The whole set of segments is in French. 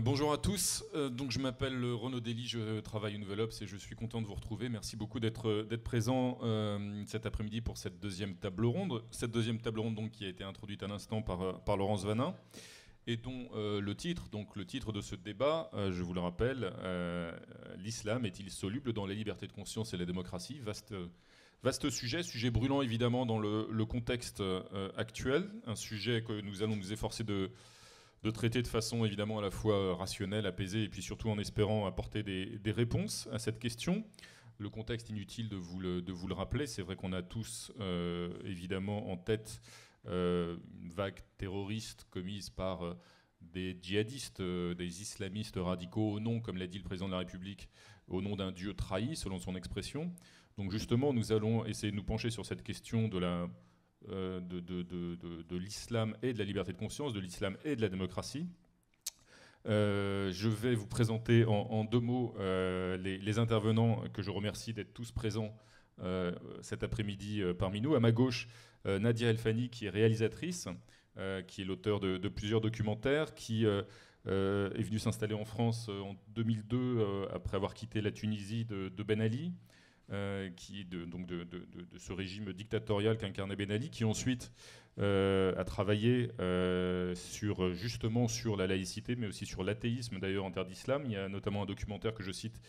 Bonjour à tous, donc je m'appelle Renaud Dely, je travaille au Nouvel Obs et je suis content de vous retrouver. Merci beaucoup d'être présent cet après-midi pour cette deuxième table ronde. Cette deuxième table ronde donc, qui a été introduite à l'instant par Laurence Vanin et dont le titre de ce débat, je vous le rappelle, l'islam est-il soluble dans la liberté de conscience et la démocratie? Vaste sujet brûlant évidemment dans le contexte actuel, un sujet que nous allons nous efforcer de traiter de façon évidemment à la fois rationnelle, apaisée, et puis surtout en espérant apporter des réponses à cette question. Le contexte, inutile de vous le rappeler, c'est vrai qu'on a tous évidemment en tête une vague terroriste commise par des djihadistes, des islamistes radicaux au nom, comme l'a dit le président de la République, au nom d'un Dieu trahi, selon son expression. Donc justement, nous allons essayer de nous pencher sur cette question de l'islam et de la liberté de conscience, de l'islam et de la démocratie. Je vais vous présenter en deux mots les intervenants que je remercie d'être tous présents cet après-midi parmi nous. À ma gauche, Nadia Elfani, qui est réalisatrice, qui est l'auteur de plusieurs documentaires, qui est venue s'installer en France en 2002 après avoir quitté la Tunisie de Ben Ali. De ce régime dictatorial qu'incarnait Ben Ali, qui ensuite a travaillé justement sur la laïcité, mais aussi sur l'athéisme d'ailleurs en terre d'islam. Il y a notamment un documentaire que je cite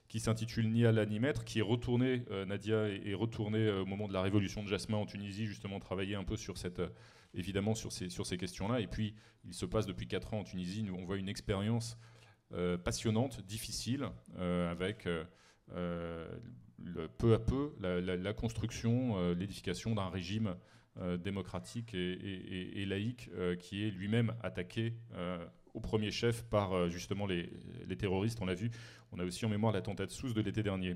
qui s'intitule Ni Allah ni Maître, qui est retourné, Nadia est retournée au moment de la révolution de Jasmin en Tunisie, justement travailler un peu sur évidemment sur ces questions-là. Et puis il se passe depuis 4 ans en Tunisie, on voit une expérience passionnante, difficile, avec peu à peu la construction, l'édification d'un régime démocratique et laïque qui est lui-même attaqué au premier chef par justement les terroristes. On l'a vu, on a aussi en mémoire l'attentat de Sousse de l'été dernier.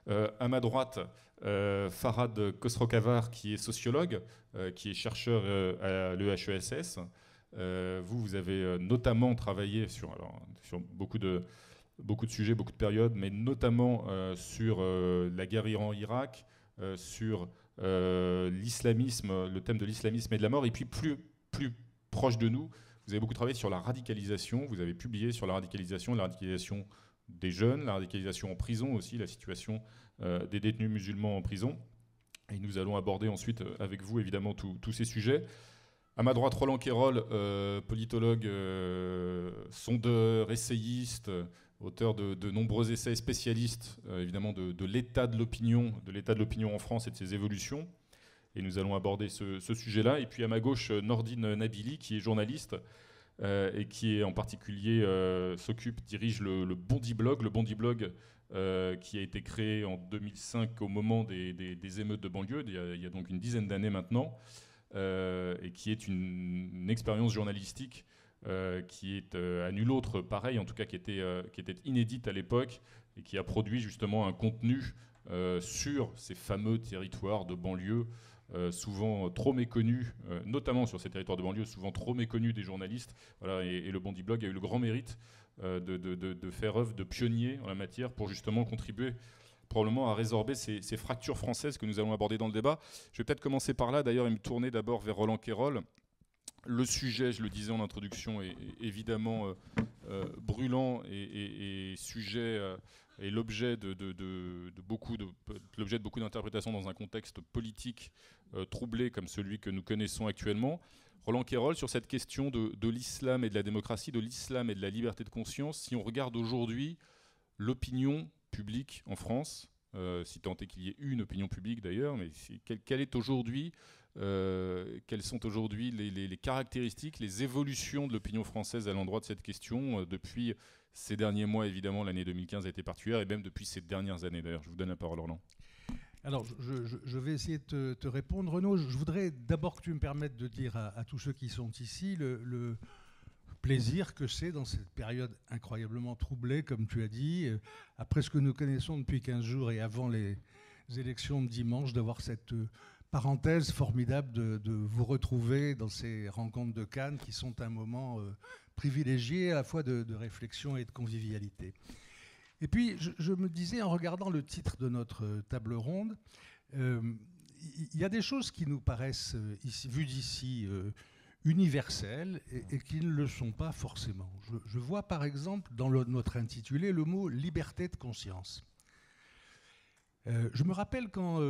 À ma droite, Farhad Khosrokavar, qui est sociologue, qui est chercheur à l'EHESS. Vous avez notamment travaillé sur beaucoup de sujets, beaucoup de périodes, mais notamment sur la guerre Iran-Irak, sur l'islamisme, le thème de l'islamisme et de la mort, et puis plus proche de nous, vous avez beaucoup travaillé sur la radicalisation, vous avez publié sur la radicalisation des jeunes, la radicalisation en prison aussi, la situation des détenus musulmans en prison, et nous allons aborder ensuite avec vous évidemment tous ces sujets. À ma droite, Roland Quérol, politologue, sondeur, essayiste, auteur de nombreux essais spécialistes, évidemment, de l'état de l'opinion en France et de ses évolutions. Et nous allons aborder ce sujet-là. Et puis à ma gauche, Nordine Nabili, qui est journaliste et qui est en particulier dirige le Bondi Blog. Le Bondi Blog qui a été créé en 2005 au moment des émeutes de banlieue, il y a donc une dizaine d'années maintenant, et qui est une expérience journalistique qui est à nul autre pareil, en tout cas qui était inédite à l'époque, et qui a produit justement un contenu sur ces fameux territoires de banlieue, souvent trop méconnus, notamment sur ces territoires de banlieue, souvent trop méconnus des journalistes. Voilà, et le Bondi Blog a eu le grand mérite de faire œuvre de pionnier en la matière pour justement contribuer probablement à résorber ces fractures françaises que nous allons aborder dans le débat. Je vais peut-être commencer par là d'ailleurs et me tourner d'abord vers Roland Quérol. Le sujet, je le disais en introduction, est évidemment brûlant et sujet est l'objet de beaucoup d'interprétations dans un contexte politique troublé comme celui que nous connaissons actuellement. Roland Quérol, sur cette question de l'islam et de la démocratie, de l'islam et de la liberté de conscience, si on regarde aujourd'hui l'opinion publique en France, si tant est qu'il y ait une opinion publique d'ailleurs, mais quelle est aujourd'hui quelles sont aujourd'hui les caractéristiques, les évolutions de l'opinion française à l'endroit de cette question depuis ces derniers mois? Évidemment, l'année 2015 a été particulière, et même depuis ces dernières années d'ailleurs. Je vous donne la parole, Roland. Alors, je vais essayer de te répondre. Renaud, je voudrais d'abord que tu me permettes de dire à tous ceux qui sont ici le plaisir que c'est dans cette période incroyablement troublée, comme tu as dit, après ce que nous connaissons depuis 15 jours et avant les élections de dimanche, d'avoir cette parenthèse formidable de vous retrouver dans ces rencontres de Cannes qui sont un moment privilégié à la fois de réflexion et de convivialité. Et puis, je me disais, en regardant le titre de notre table ronde, il y a des choses qui nous paraissent, vues d'ici, universelles et qui ne le sont pas forcément. Je vois par exemple dans notre intitulé le mot liberté de conscience. Je me rappelle quand,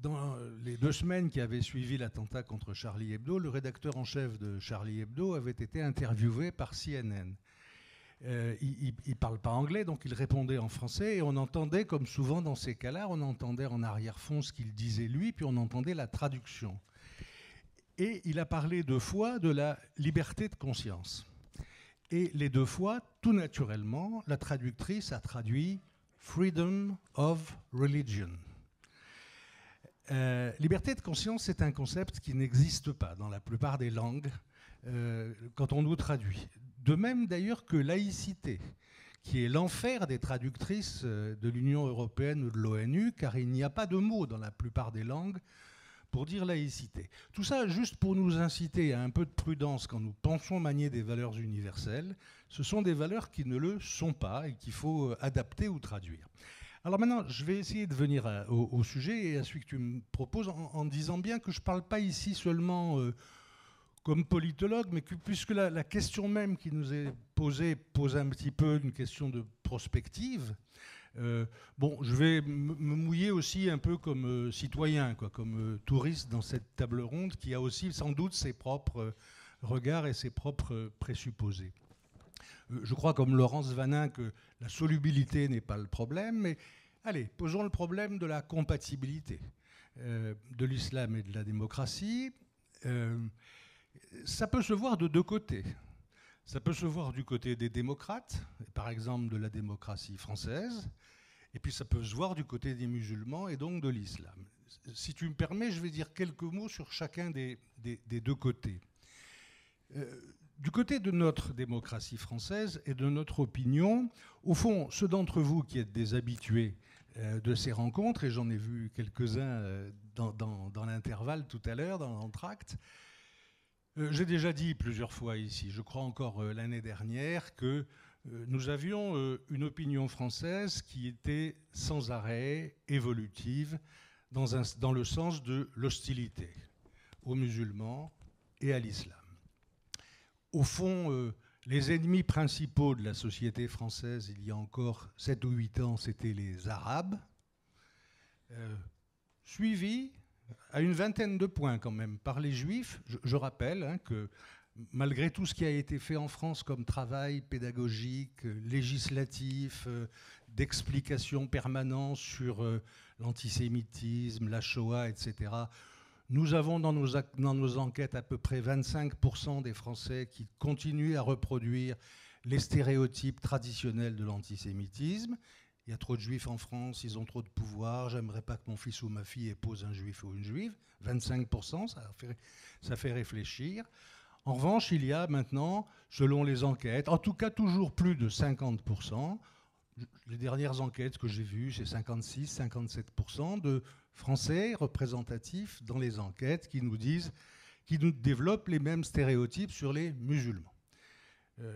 dans les 2 semaines qui avaient suivi l'attentat contre Charlie Hebdo, le rédacteur en chef de Charlie Hebdo avait été interviewé par CNN. Il ne parle pas anglais, donc il répondait en français, et on entendait, comme souvent dans ces cas-là, on entendait en arrière-fond ce qu'il disait lui, puis on entendait la traduction. Et il a parlé 2 fois de la liberté de conscience. Et les 2 fois, tout naturellement, la traductrice a traduit « freedom of religion ». Liberté de conscience, c'est un concept qui n'existe pas dans la plupart des langues quand on nous traduit. De même d'ailleurs que laïcité, qui est l'enfer des traductrices de l'Union européenne ou de l'ONU, car il n'y a pas de mot dans la plupart des langues pour dire laïcité. Tout ça juste pour nous inciter à un peu de prudence quand nous pensons manier des valeurs universelles. Ce sont des valeurs qui ne le sont pas et qu'il faut adapter ou traduire. Alors maintenant, je vais essayer de venir au sujet et à celui que tu me proposes en disant bien que je ne parle pas ici seulement comme politologue, mais puisque la question même qui nous est posée pose un petit peu une question de prospective, je vais me mouiller aussi un peu comme citoyen, comme touriste dans cette table ronde qui a aussi sans doute ses propres regards et ses propres présupposés. Je crois comme Laurence Vanin que la solubilité n'est pas le problème, mais allez, posons le problème de la compatibilité de l'islam et de la démocratie. Ça peut se voir de 2 côtés. Ça peut se voir du côté des démocrates, par exemple de la démocratie française, et puis ça peut se voir du côté des musulmans et donc de l'islam. Si tu me permets, je vais dire quelques mots sur chacun des 2 côtés. Du côté de notre démocratie française et de notre opinion, au fond, ceux d'entre vous qui êtes des habitués de ces rencontres, et j'en ai vu quelques-uns dans l'intervalle tout à l'heure, dans l'entracte, j'ai déjà dit plusieurs fois ici, je crois encore l'année dernière, que nous avions une opinion française qui était sans arrêt évolutive dans le sens de l'hostilité aux musulmans et à l'islam. Au fond, les ennemis principaux de la société française, il y a encore 7 ou 8 ans, c'était les Arabes, suivis à une vingtaine de points quand même par les Juifs. Je rappelle que malgré tout ce qui a été fait en France comme travail pédagogique, législatif, d'explication permanente sur l'antisémitisme, la Shoah, etc., nous avons dans nos enquêtes à peu près 25% des Français qui continuent à reproduire les stéréotypes traditionnels de l'antisémitisme. Il y a trop de juifs en France, ils ont trop de pouvoir, j'aimerais pas que mon fils ou ma fille épouse un juif ou une juive. 25%, ça fait réfléchir. En revanche, il y a maintenant, selon les enquêtes, en tout cas toujours plus de 50%, les dernières enquêtes que j'ai vues, c'est 56-57% de Français représentatifs dans les enquêtes qui nous développent les mêmes stéréotypes sur les musulmans.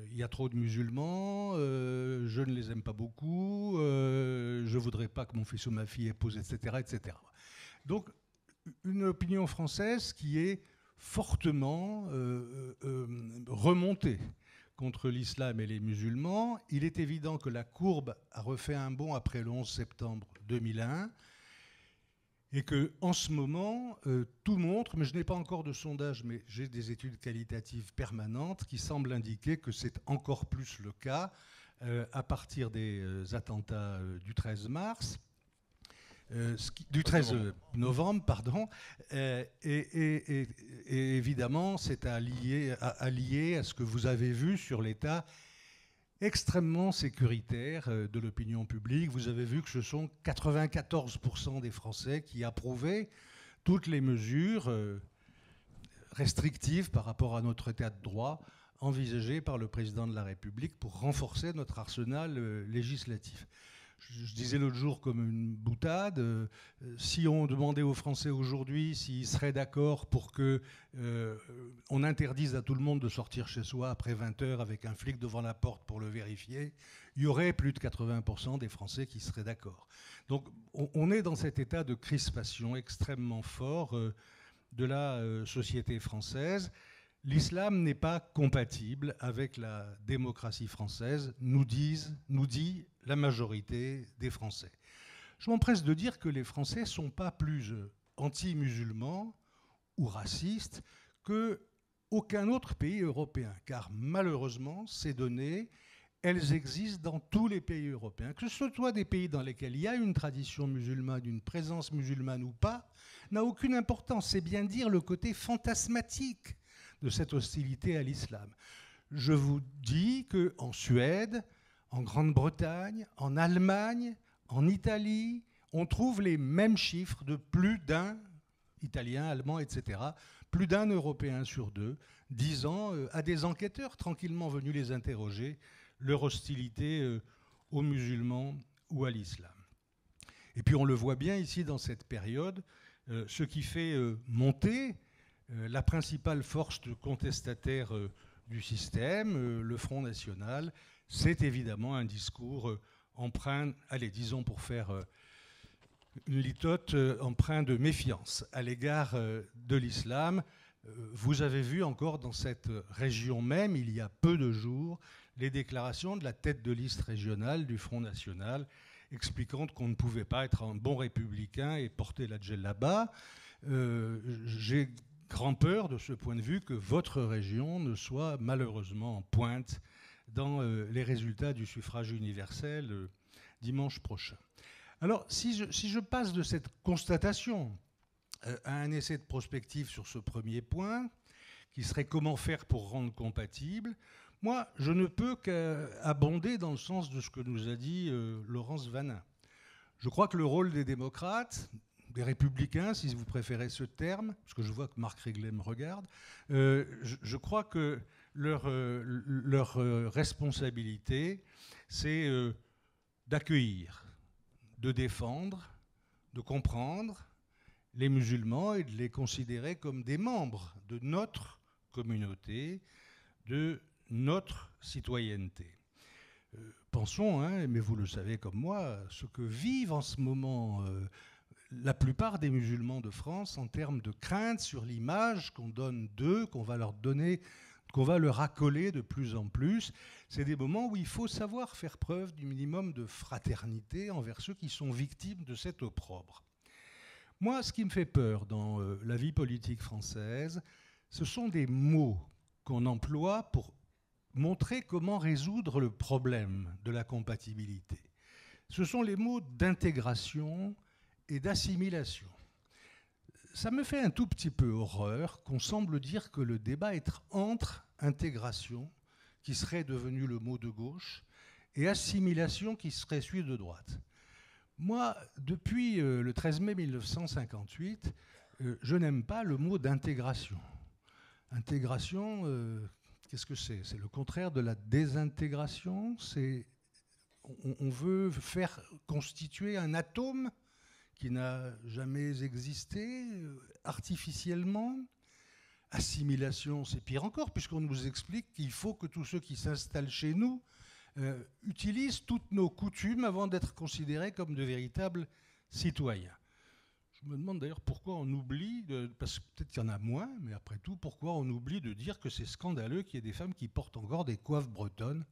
Il y a trop de musulmans, je ne les aime pas beaucoup, je ne voudrais pas que mon fils ou ma fille épouse, etc., etc. Donc, une opinion française qui est fortement remontée contre l'islam et les musulmans. Il est évident que la courbe a refait un bond après le 11 septembre 2001 et qu'en ce moment, tout montre, mais je n'ai pas encore de sondage, mais j'ai des études qualitatives permanentes qui semblent indiquer que c'est encore plus le cas à partir des attentats du 13 mars. Du 13 novembre, pardon, et évidemment, c'est allié à ce que vous avez vu sur l'état extrêmement sécuritaire de l'opinion publique. Vous avez vu que ce sont 94% des Français qui approuvaient toutes les mesures restrictives par rapport à notre état de droit envisagées par le président de la République pour renforcer notre arsenal législatif. Je disais l'autre jour comme une boutade, si on demandait aux Français aujourd'hui s'ils seraient d'accord pour qu'on interdise à tout le monde de sortir chez soi après 20 heures avec un flic devant la porte pour le vérifier, il y aurait plus de 80% des Français qui seraient d'accord. Donc on est dans cet état de crispation extrêmement fort de la société française. l'islam n'est pas compatible avec la démocratie française, nous dit la majorité des Français. Je m'empresse de dire que les Français ne sont pas plus anti-musulmans ou racistes qu'aucun autre pays européen, car malheureusement, ces données, elles existent dans tous les pays européens, que ce soit des pays dans lesquels il y a une tradition musulmane, une présence musulmane ou pas, n'a aucune importance. C'est bien dire le côté fantasmatique de cette hostilité à l'islam. Je vous dis qu'en Suède, en Grande-Bretagne, en Allemagne, en Italie, on trouve les mêmes chiffres de plus d'un Italien, Allemand, etc., plus d'un Européen sur deux, disant à des enquêteurs tranquillement venus les interroger leur hostilité aux musulmans ou à l'islam. Et puis on le voit bien ici dans cette période, ce qui fait monter la principale force contestataire du système, le Front National, c'est évidemment un discours empreint, allez, disons pour faire une litote, empreint de méfiance à l'égard de l'islam. Vous avez vu encore dans cette région même, il y a peu de jours, les déclarations de la tête de liste régionale du Front National expliquant qu'on ne pouvait pas être un bon républicain et porter la djellaba. J'ai grand peur de ce point de vue que votre région ne soit malheureusement en pointe dans les résultats du suffrage universel dimanche prochain. Alors, si je passe de cette constatation à un essai de prospective sur ce premier point, qui serait comment faire pour rendre compatible, moi, je ne peux qu'abonder dans le sens de ce que nous a dit Laurence Vanin. Je crois que le rôle des démocrates, des républicains, si vous préférez ce terme, parce que je vois que Marc Réglet me regarde, je crois que leur responsabilité, c'est d'accueillir, de défendre, de comprendre les musulmans et de les considérer comme des membres de notre communauté, de notre citoyenneté. Pensons, hein, mais vous le savez comme moi, ce que vivent en ce moment la plupart des musulmans de France en termes de crainte sur l'image qu'on donne d'eux, qu'on va leur donner, qu'on va leur accoler de plus en plus. C'est des moments où il faut savoir faire preuve du minimum de fraternité envers ceux qui sont victimes de cet opprobre. Moi, ce qui me fait peur dans la vie politique française, ce sont des mots qu'on emploie pour montrer comment résoudre le problème de la compatibilité. Ce sont les mots d'intégration et d'assimilation. Ça me fait un tout petit peu horreur qu'on semble dire que le débat est entre intégration, qui serait devenu le mot de gauche, et assimilation, qui serait celui de droite. Moi, depuis le 13 mai 1958, je n'aime pas le mot d'intégration. Intégration, qu'est-ce que c'est? C'est le contraire de la désintégration. On veut faire constituer un atome qui n'a jamais existé artificiellement. Assimilation, c'est pire encore, puisqu'on nous explique qu'il faut que tous ceux qui s'installent chez nous utilisent toutes nos coutumes avant d'être considérés comme de véritables citoyens. Je me demande d'ailleurs pourquoi on oublie, parce que peut-être qu'il y en a moins, mais après tout, pourquoi on oublie de dire que c'est scandaleux qu'il y ait des femmes qui portent encore des coiffes bretonnes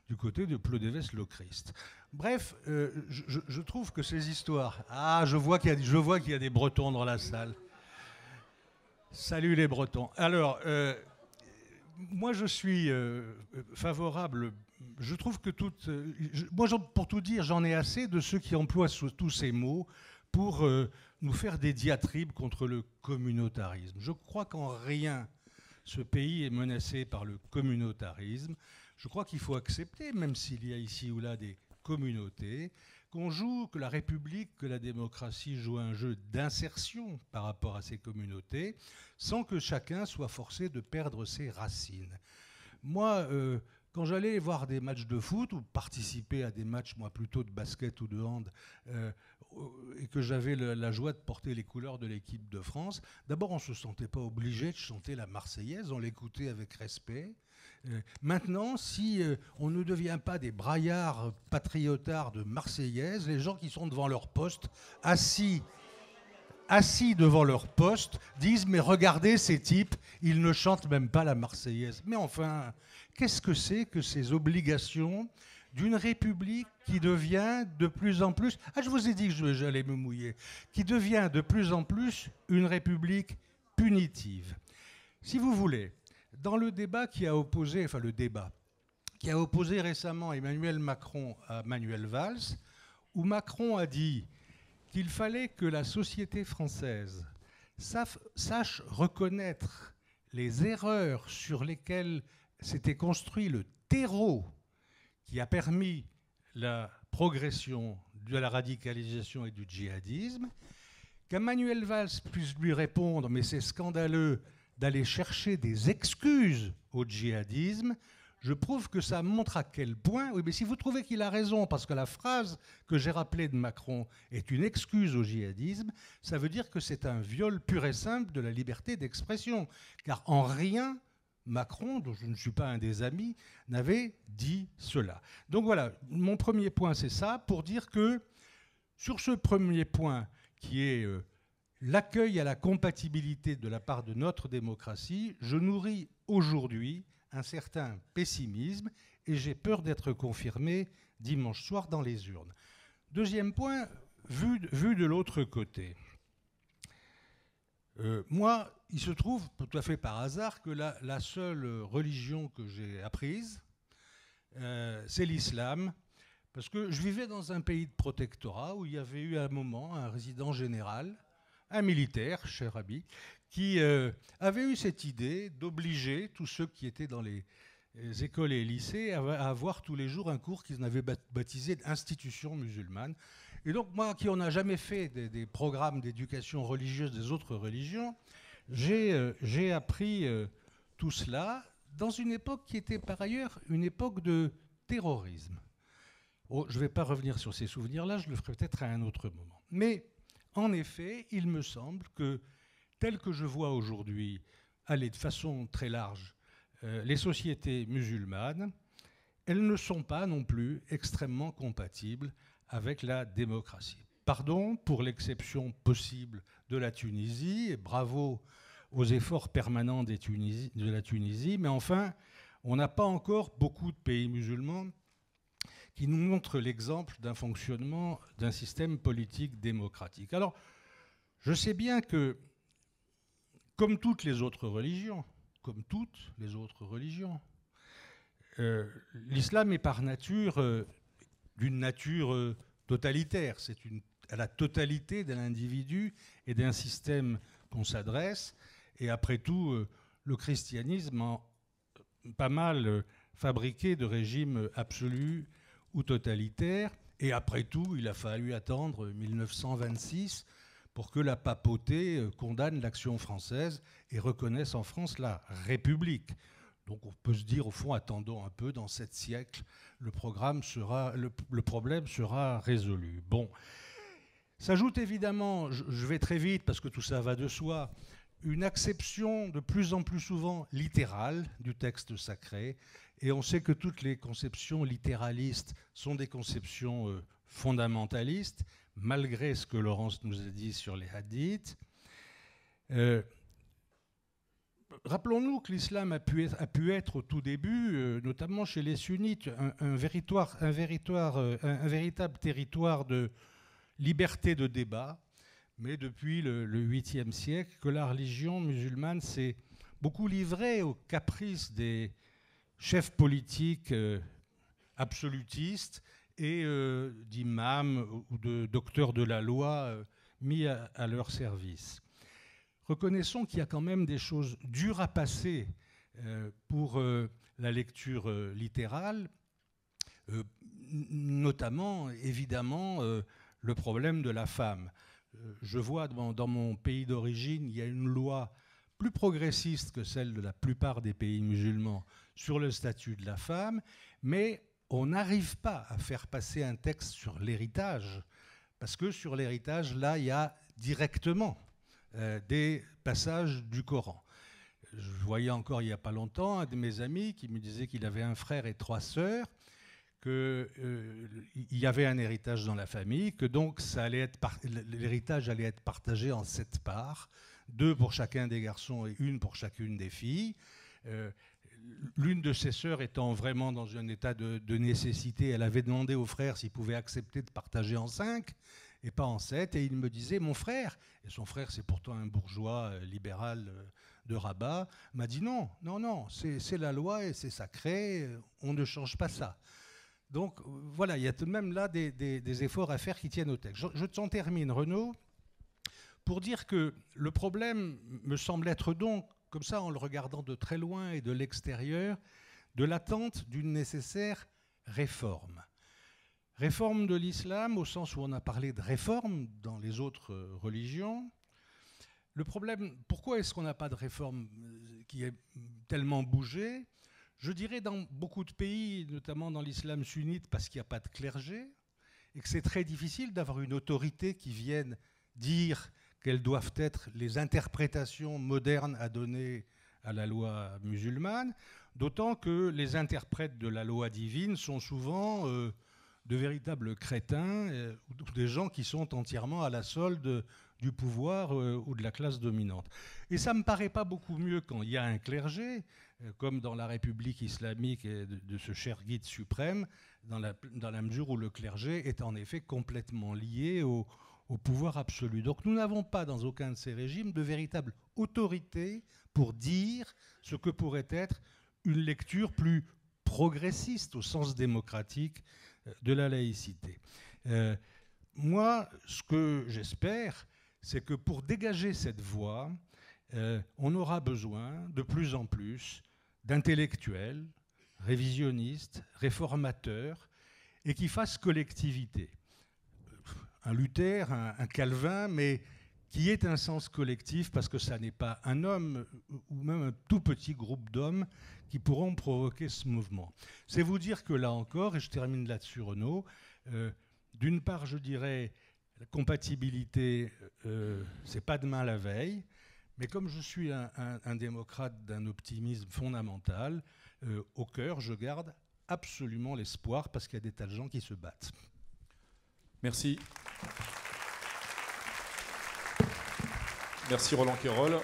du côté de Plodéves-le-Christ. Bref, je trouve que ces histoires... Ah, je vois qu'il y a des Bretons dans la salle. Salut les Bretons. Alors, moi je suis favorable... Je trouve que moi, pour tout dire, j'en ai assez de ceux qui emploient tous ces mots pour nous faire des diatribes contre le communautarisme. Je crois qu'en rien, ce pays est menacé par le communautarisme. Je crois qu'il faut accepter, même s'il y a ici ou là des communautés, que la République, que la démocratie jouent un jeu d'insertion par rapport à ces communautés, sans que chacun soit forcé de perdre ses racines. Moi, quand j'allais voir des matchs de foot ou participer à des matchs, moi plutôt de basket ou de hand, et que j'avais la joie de porter les couleurs de l'équipe de France, d'abord on ne se sentait pas obligé de chanter la Marseillaise, on l'écoutait avec respect. Maintenant, si on ne devient pas des braillards patriotards de Marseillaise, les gens qui sont devant leur poste, assis assis devant leur poste, disent « Mais regardez ces types, ils ne chantent même pas la Marseillaise ». Mais enfin, qu'est-ce que c'est que ces obligations d'une république qui devient de plus en plus... Ah, je vous ai dit que j'allais me mouiller. Qui devient de plus en plus une république punitive. Si vous voulez, dans le débat qui a opposé... Enfin, le débat qui a opposé récemment Emmanuel Macron à Manuel Valls, où Macron a dit qu'il fallait que la société française sache reconnaître les erreurs sur lesquelles s'était construit le terreau qui a permis la progression de la radicalisation et du djihadisme, qu'Emmanuel Valls puisse lui répondre « mais c'est scandaleux d'aller chercher des excuses au djihadisme », je prouve que ça montre à quel point... Oui, mais si vous trouvez qu'il a raison, parce que la phrase que j'ai rappelée de Macron est une excuse au djihadisme, ça veut dire que c'est un viol pur et simple de la liberté d'expression. Car en rien, Macron, dont je ne suis pas un des amis, n'avait dit cela. Donc voilà, mon premier point, c'est ça, pour dire que sur ce premier point, qui est l'accueil à la compatibilité de la part de notre démocratie, je nourris aujourd'hui un certain pessimisme et j'ai peur d'être confirmé dimanche soir dans les urnes. Deuxième point, vu de l'autre côté. Moi, il se trouve tout à fait par hasard que la seule religion que j'ai apprise, c'est l'islam, parce que je vivais dans un pays de protectorat où il y avait eu à un moment un résident général, un militaire, cher ami, qui avait eu cette idée d'obliger tous ceux qui étaient dans les écoles et lycées à avoir tous les jours un cours qu'ils avaient baptisé d'institution musulmane. Et donc moi, qui n'a jamais fait des programmes d'éducation religieuse des autres religions, j'ai appris tout cela dans une époque qui était par ailleurs une époque de terrorisme. Oh, je ne vais pas revenir sur ces souvenirs-là, je le ferai peut-être à un autre moment. Mais en effet, il me semble que tel que je vois aujourd'hui aller de façon très large les sociétés musulmanes, elles ne sont pas non plus extrêmement compatibles avec la démocratie. Pardon pour l'exception possible de la Tunisie, et bravo aux efforts permanents de la Tunisie, mais enfin, on n'a pas encore beaucoup de pays musulmans qui nous montrent l'exemple d'un fonctionnement d'un système politique démocratique. Alors, je sais bien que comme toutes les autres religions, l'islam est par nature d'une nature totalitaire. C'est à la totalité de l'individu et d'un système qu'on s'adresse. Et après tout, le christianisme a pas mal fabriqué de régimes absolus ou totalitaires. Et après tout, il a fallu attendre 1926 pour que la papauté condamne l'action française et reconnaisse en France la République. Donc on peut se dire, au fond, attendons un peu, dans 7 siècles, le problème sera résolu. Bon, s'ajoute évidemment, je vais très vite parce que tout ça va de soi, une acception de plus en plus souvent littérale du texte sacré. Et on sait que toutes les conceptions littéralistes sont des conceptions fondamentalistes, malgré ce que Laurence nous a dit sur les hadiths. Rappelons-nous que l'islam a pu être au tout début, notamment chez les sunnites, un véritable territoire de liberté de débat, mais depuis le 8e siècle, que la religion musulmane s'est beaucoup livrée aux caprices des chefs politiques absolutistes et d'imams ou de docteurs de la loi mis à leur service. Reconnaissons qu'il y a quand même des choses dures à passer pour la lecture littérale, notamment, évidemment, le problème de la femme. Je vois dans mon pays d'origine, il y a une loi plus progressiste que celle de la plupart des pays musulmans sur le statut de la femme, mais on n'arrive pas à faire passer un texte sur l'héritage, parce que sur l'héritage, là, il y a directement des passages du Coran. Je voyais encore il n'y a pas longtemps un de mes amis qui me disait qu'il avait un frère et 3 sœurs, qu'il y avait un héritage dans la famille, que donc l'héritage allait être partagé en 7 parts, 2 pour chacun des garçons et 1 pour chacune des filles. L'une de ses sœurs étant vraiment dans un état de nécessité, elle avait demandé aux frères s'ils pouvaient accepter de partager en 5 et pas en 7. Et il me disait, mon frère, et son frère c'est pourtant un bourgeois libéral de Rabat, m'a dit non, c'est la loi et c'est sacré, on ne change pas ça. Donc voilà, il y a tout de même là des efforts à faire qui tiennent au texte. Je t'en termine, Renaud, pour dire que le problème me semble être donc, comme ça en le regardant de très loin et de l'extérieur, de l'attente d'une nécessaire réforme. Réforme de l'islam au sens où on a parlé de réforme dans les autres religions. Le problème, pourquoi est-ce qu'on n'a pas de réforme qui ait tellement bougé ? Je dirais dans beaucoup de pays, notamment dans l'islam sunnite, parce qu'il n'y a pas de clergé, et que c'est très difficile d'avoir une autorité qui vienne dire quelles doivent être les interprétations modernes à donner à la loi musulmane, d'autant que les interprètes de la loi divine sont souvent de véritables crétins, ou des gens qui sont entièrement à la solde du pouvoir ou de la classe dominante. Et ça ne me paraît pas beaucoup mieux quand il y a un clergé, comme dans la République islamique de ce cher guide suprême, dans la mesure où le clergé est en effet complètement lié au pouvoir absolu. Donc nous n'avons pas dans aucun de ces régimes de véritable autorité pour dire ce que pourrait être une lecture plus progressiste au sens démocratique de la laïcité. Moi, ce que j'espère, c'est que pour dégager cette voie, on aura besoin de plus en plus d'intellectuels, révisionnistes, réformateurs, et qui fassent collectivité. Un Luther, un Calvin, mais qui ait un sens collectif, parce que ça n'est pas un homme ou même un tout petit groupe d'hommes qui pourront provoquer ce mouvement. C'est vous dire que là encore, et je termine là-dessus Renaud, d'une part je dirais la compatibilité, c'est pas demain la veille, mais comme je suis un démocrate d'un optimisme fondamental, au cœur je garde absolument l'espoir parce qu'il y a des tas de gens qui se battent. Merci. Merci Roland Quérol.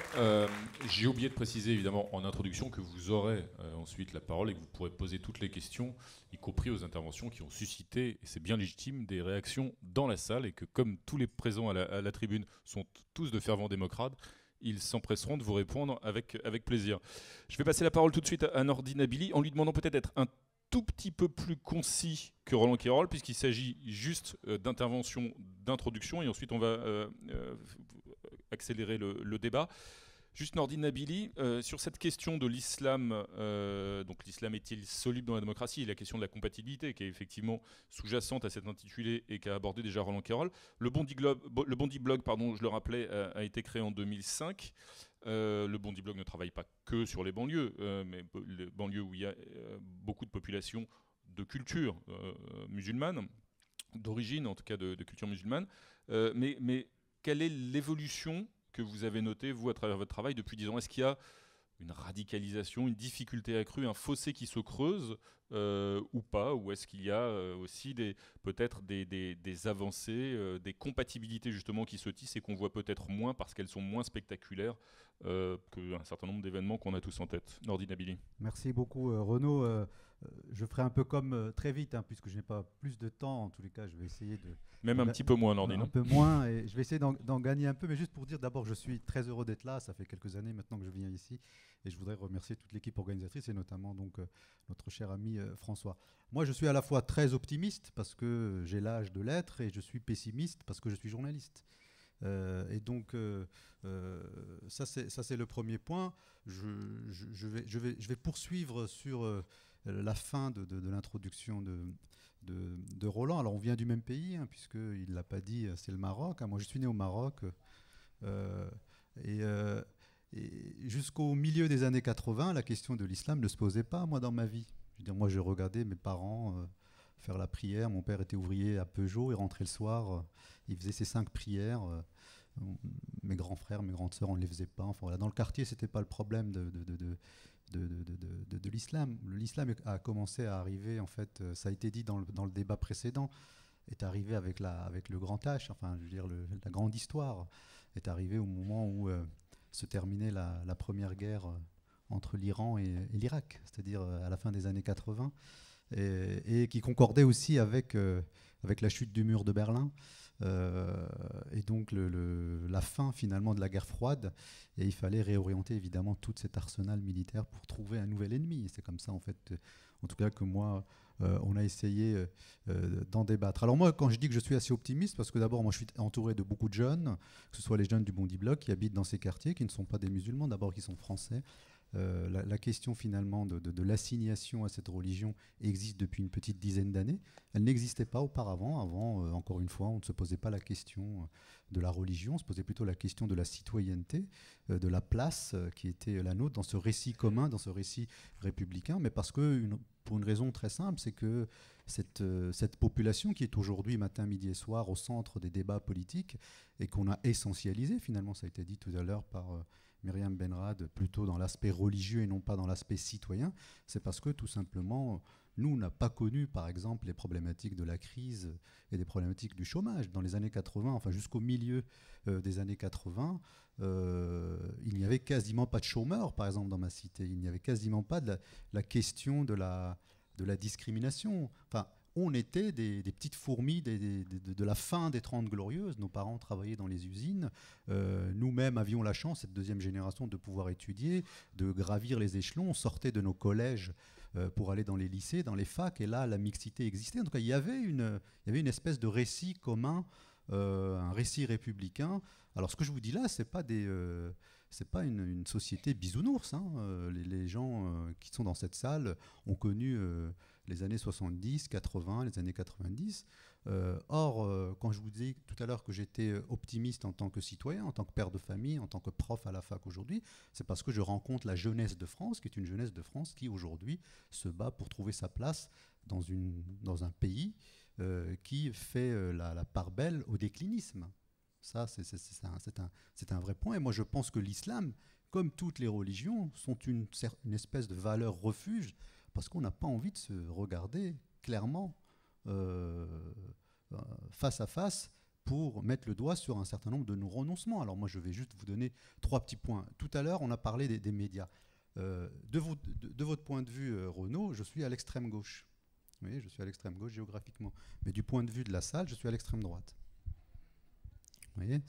J'ai oublié de préciser évidemment en introduction que vous aurez ensuite la parole et que vous pourrez poser toutes les questions, y compris aux interventions qui ont suscité, et c'est bien légitime, des réactions dans la salle, et que comme tous les présents à la tribune sont tous de fervents démocrates, ils s'empresseront de vous répondre avec plaisir. Je vais passer la parole tout de suite à Nordine Nabili en lui demandant peut-être d'être un tout petit peu plus concis que Roland Quérol, puisqu'il s'agit juste d'intervention, d'introduction, et ensuite on va accélérer le débat. Juste Nordine Nabili, sur cette question de l'islam, donc l'islam est-il soluble dans la démocratie, et la question de la compatibilité qui est effectivement sous-jacente à cet intitulé et qu'a abordé déjà Roland Quérol. Le Bondi Blog, je le rappelais, a été créé en 2005. Le Bondi Blog ne travaille pas que sur les banlieues, mais les banlieues où il y a beaucoup de populations de culture musulmane, d'origine en tout cas de culture musulmane. Mais quelle est l'évolution que vous avez notée, vous, à travers votre travail depuis 10 ans? Est-ce qu'il y a une radicalisation, une difficulté accrue, un fossé qui se creuse ou pas? Ou est-ce qu'il y a aussi peut-être des avancées, des compatibilités justement qui se tissent et qu'on voit peut-être moins parce qu'elles sont moins spectaculaires qu'un certain nombre d'événements qu'on a tous en tête? Nordine Nabili. Merci beaucoup Renaud. Je ferai un peu comme très vite, puisque je n'ai pas plus de temps. En tous les cas, je vais essayer de... Même un petit peu moins, Nordine. Un peu moins, et je vais essayer d'en gagner un peu. Mais juste pour dire, d'abord, je suis très heureux d'être là. Ça fait quelques années maintenant que je viens ici. Et je voudrais remercier toute l'équipe organisatrice, et notamment donc, notre cher ami François. Moi, je suis à la fois très optimiste, parce que j'ai l'âge de l'être, et je suis pessimiste, parce que je suis journaliste. Et donc, ça c'est le premier point. Je vais poursuivre sur la fin de l'introduction de Roland. Alors, on vient du même pays, puisqu'il ne l'a pas dit, c'est le Maroc. Moi, je suis né au Maroc. Et jusqu'au milieu des années 80, la question de l'islam ne se posait pas, moi, dans ma vie. Je veux dire, moi, je regardais mes parents faire la prière. Mon père était ouvrier à Peugeot, il rentrait le soir, il faisait ses 5 prières. Mes grands frères, mes grandes sœurs, on ne les faisait pas. Enfin, voilà. Dans le quartier, ce n'était pas le problème de l'islam. L'islam a commencé à arriver, en fait, ça a été dit dans le débat précédent, est arrivé avec le grand H, enfin, je veux dire, la grande histoire, est arrivé au moment où se terminait la première guerre entre l'Iran et l'Irak, c'est-à-dire à la fin des années 80, et qui concordait aussi avec la chute du mur de Berlin, et donc la fin finalement de la guerre froide, et il fallait réorienter évidemment tout cet arsenal militaire pour trouver un nouvel ennemi. Et c'est comme ça, en fait, en tout cas, que moi, on a essayé d'en débattre. Alors moi, quand je dis que je suis assez optimiste, parce que d'abord, moi, je suis entouré de beaucoup de jeunes, que ce soit les jeunes du Bondi Bloc qui habitent dans ces quartiers, qui ne sont pas des musulmans, d'abord qui sont français. La question finalement de l'assignation à cette religion existe depuis une petite dizaine d'années. Elle n'existait pas auparavant. Avant, encore une fois, on ne se posait pas la question de la religion, on se posait plutôt la question de la citoyenneté, de la place qui était la nôtre dans ce récit commun, dans ce récit républicain, mais parce que, pour une raison très simple, c'est que cette population qui est aujourd'hui, matin, midi et soir, au centre des débats politiques, et qu'on a essentialisé, finalement, ça a été dit tout à l'heure par Myriam Benrad, plutôt dans l'aspect religieux et non pas dans l'aspect citoyen, c'est parce que tout simplement, nous, on n'a pas connu, par exemple, les problématiques de la crise et des problématiques du chômage. Dans les années 80, enfin jusqu'au milieu des années 80, il n'y avait quasiment pas de chômeurs, par exemple, dans ma cité. Il n'y avait quasiment pas de la question de la discrimination. Enfin, on était des petites fourmis de la fin des 30 Glorieuses. Nos parents travaillaient dans les usines. Nous-mêmes avions la chance, cette deuxième génération, de pouvoir étudier, de gravir les échelons. On sortait de nos collèges pour aller dans les lycées, dans les facs. Et là, la mixité existait. En tout cas, il y avait une espèce de récit commun, un récit républicain. Alors, ce que je vous dis là, c'est pas une société bisounours. Hein. Les gens qui sont dans cette salle ont connu les années 70, 80, les années 90. Quand je vous disais tout à l'heure que j'étais optimiste en tant que citoyen, en tant que père de famille, en tant que prof à la fac aujourd'hui, c'est parce que je rencontre la jeunesse de France, qui est une jeunesse de France qui aujourd'hui se bat pour trouver sa place dans un pays qui fait la part belle au déclinisme. Ça, c'est un vrai point. Et moi, je pense que l'islam, comme toutes les religions, sont une espèce de valeur refuge, parce qu'on n'a pas envie de se regarder clairement face à face pour mettre le doigt sur un certain nombre de nos renoncements. Alors moi, je vais juste vous donner 3 petits points. Tout à l'heure, on a parlé des médias. De votre point de vue, Renaud, je suis à l'extrême gauche. Oui, je suis à l'extrême gauche géographiquement. Mais du point de vue de la salle, je suis à l'extrême droite. Vous voyez,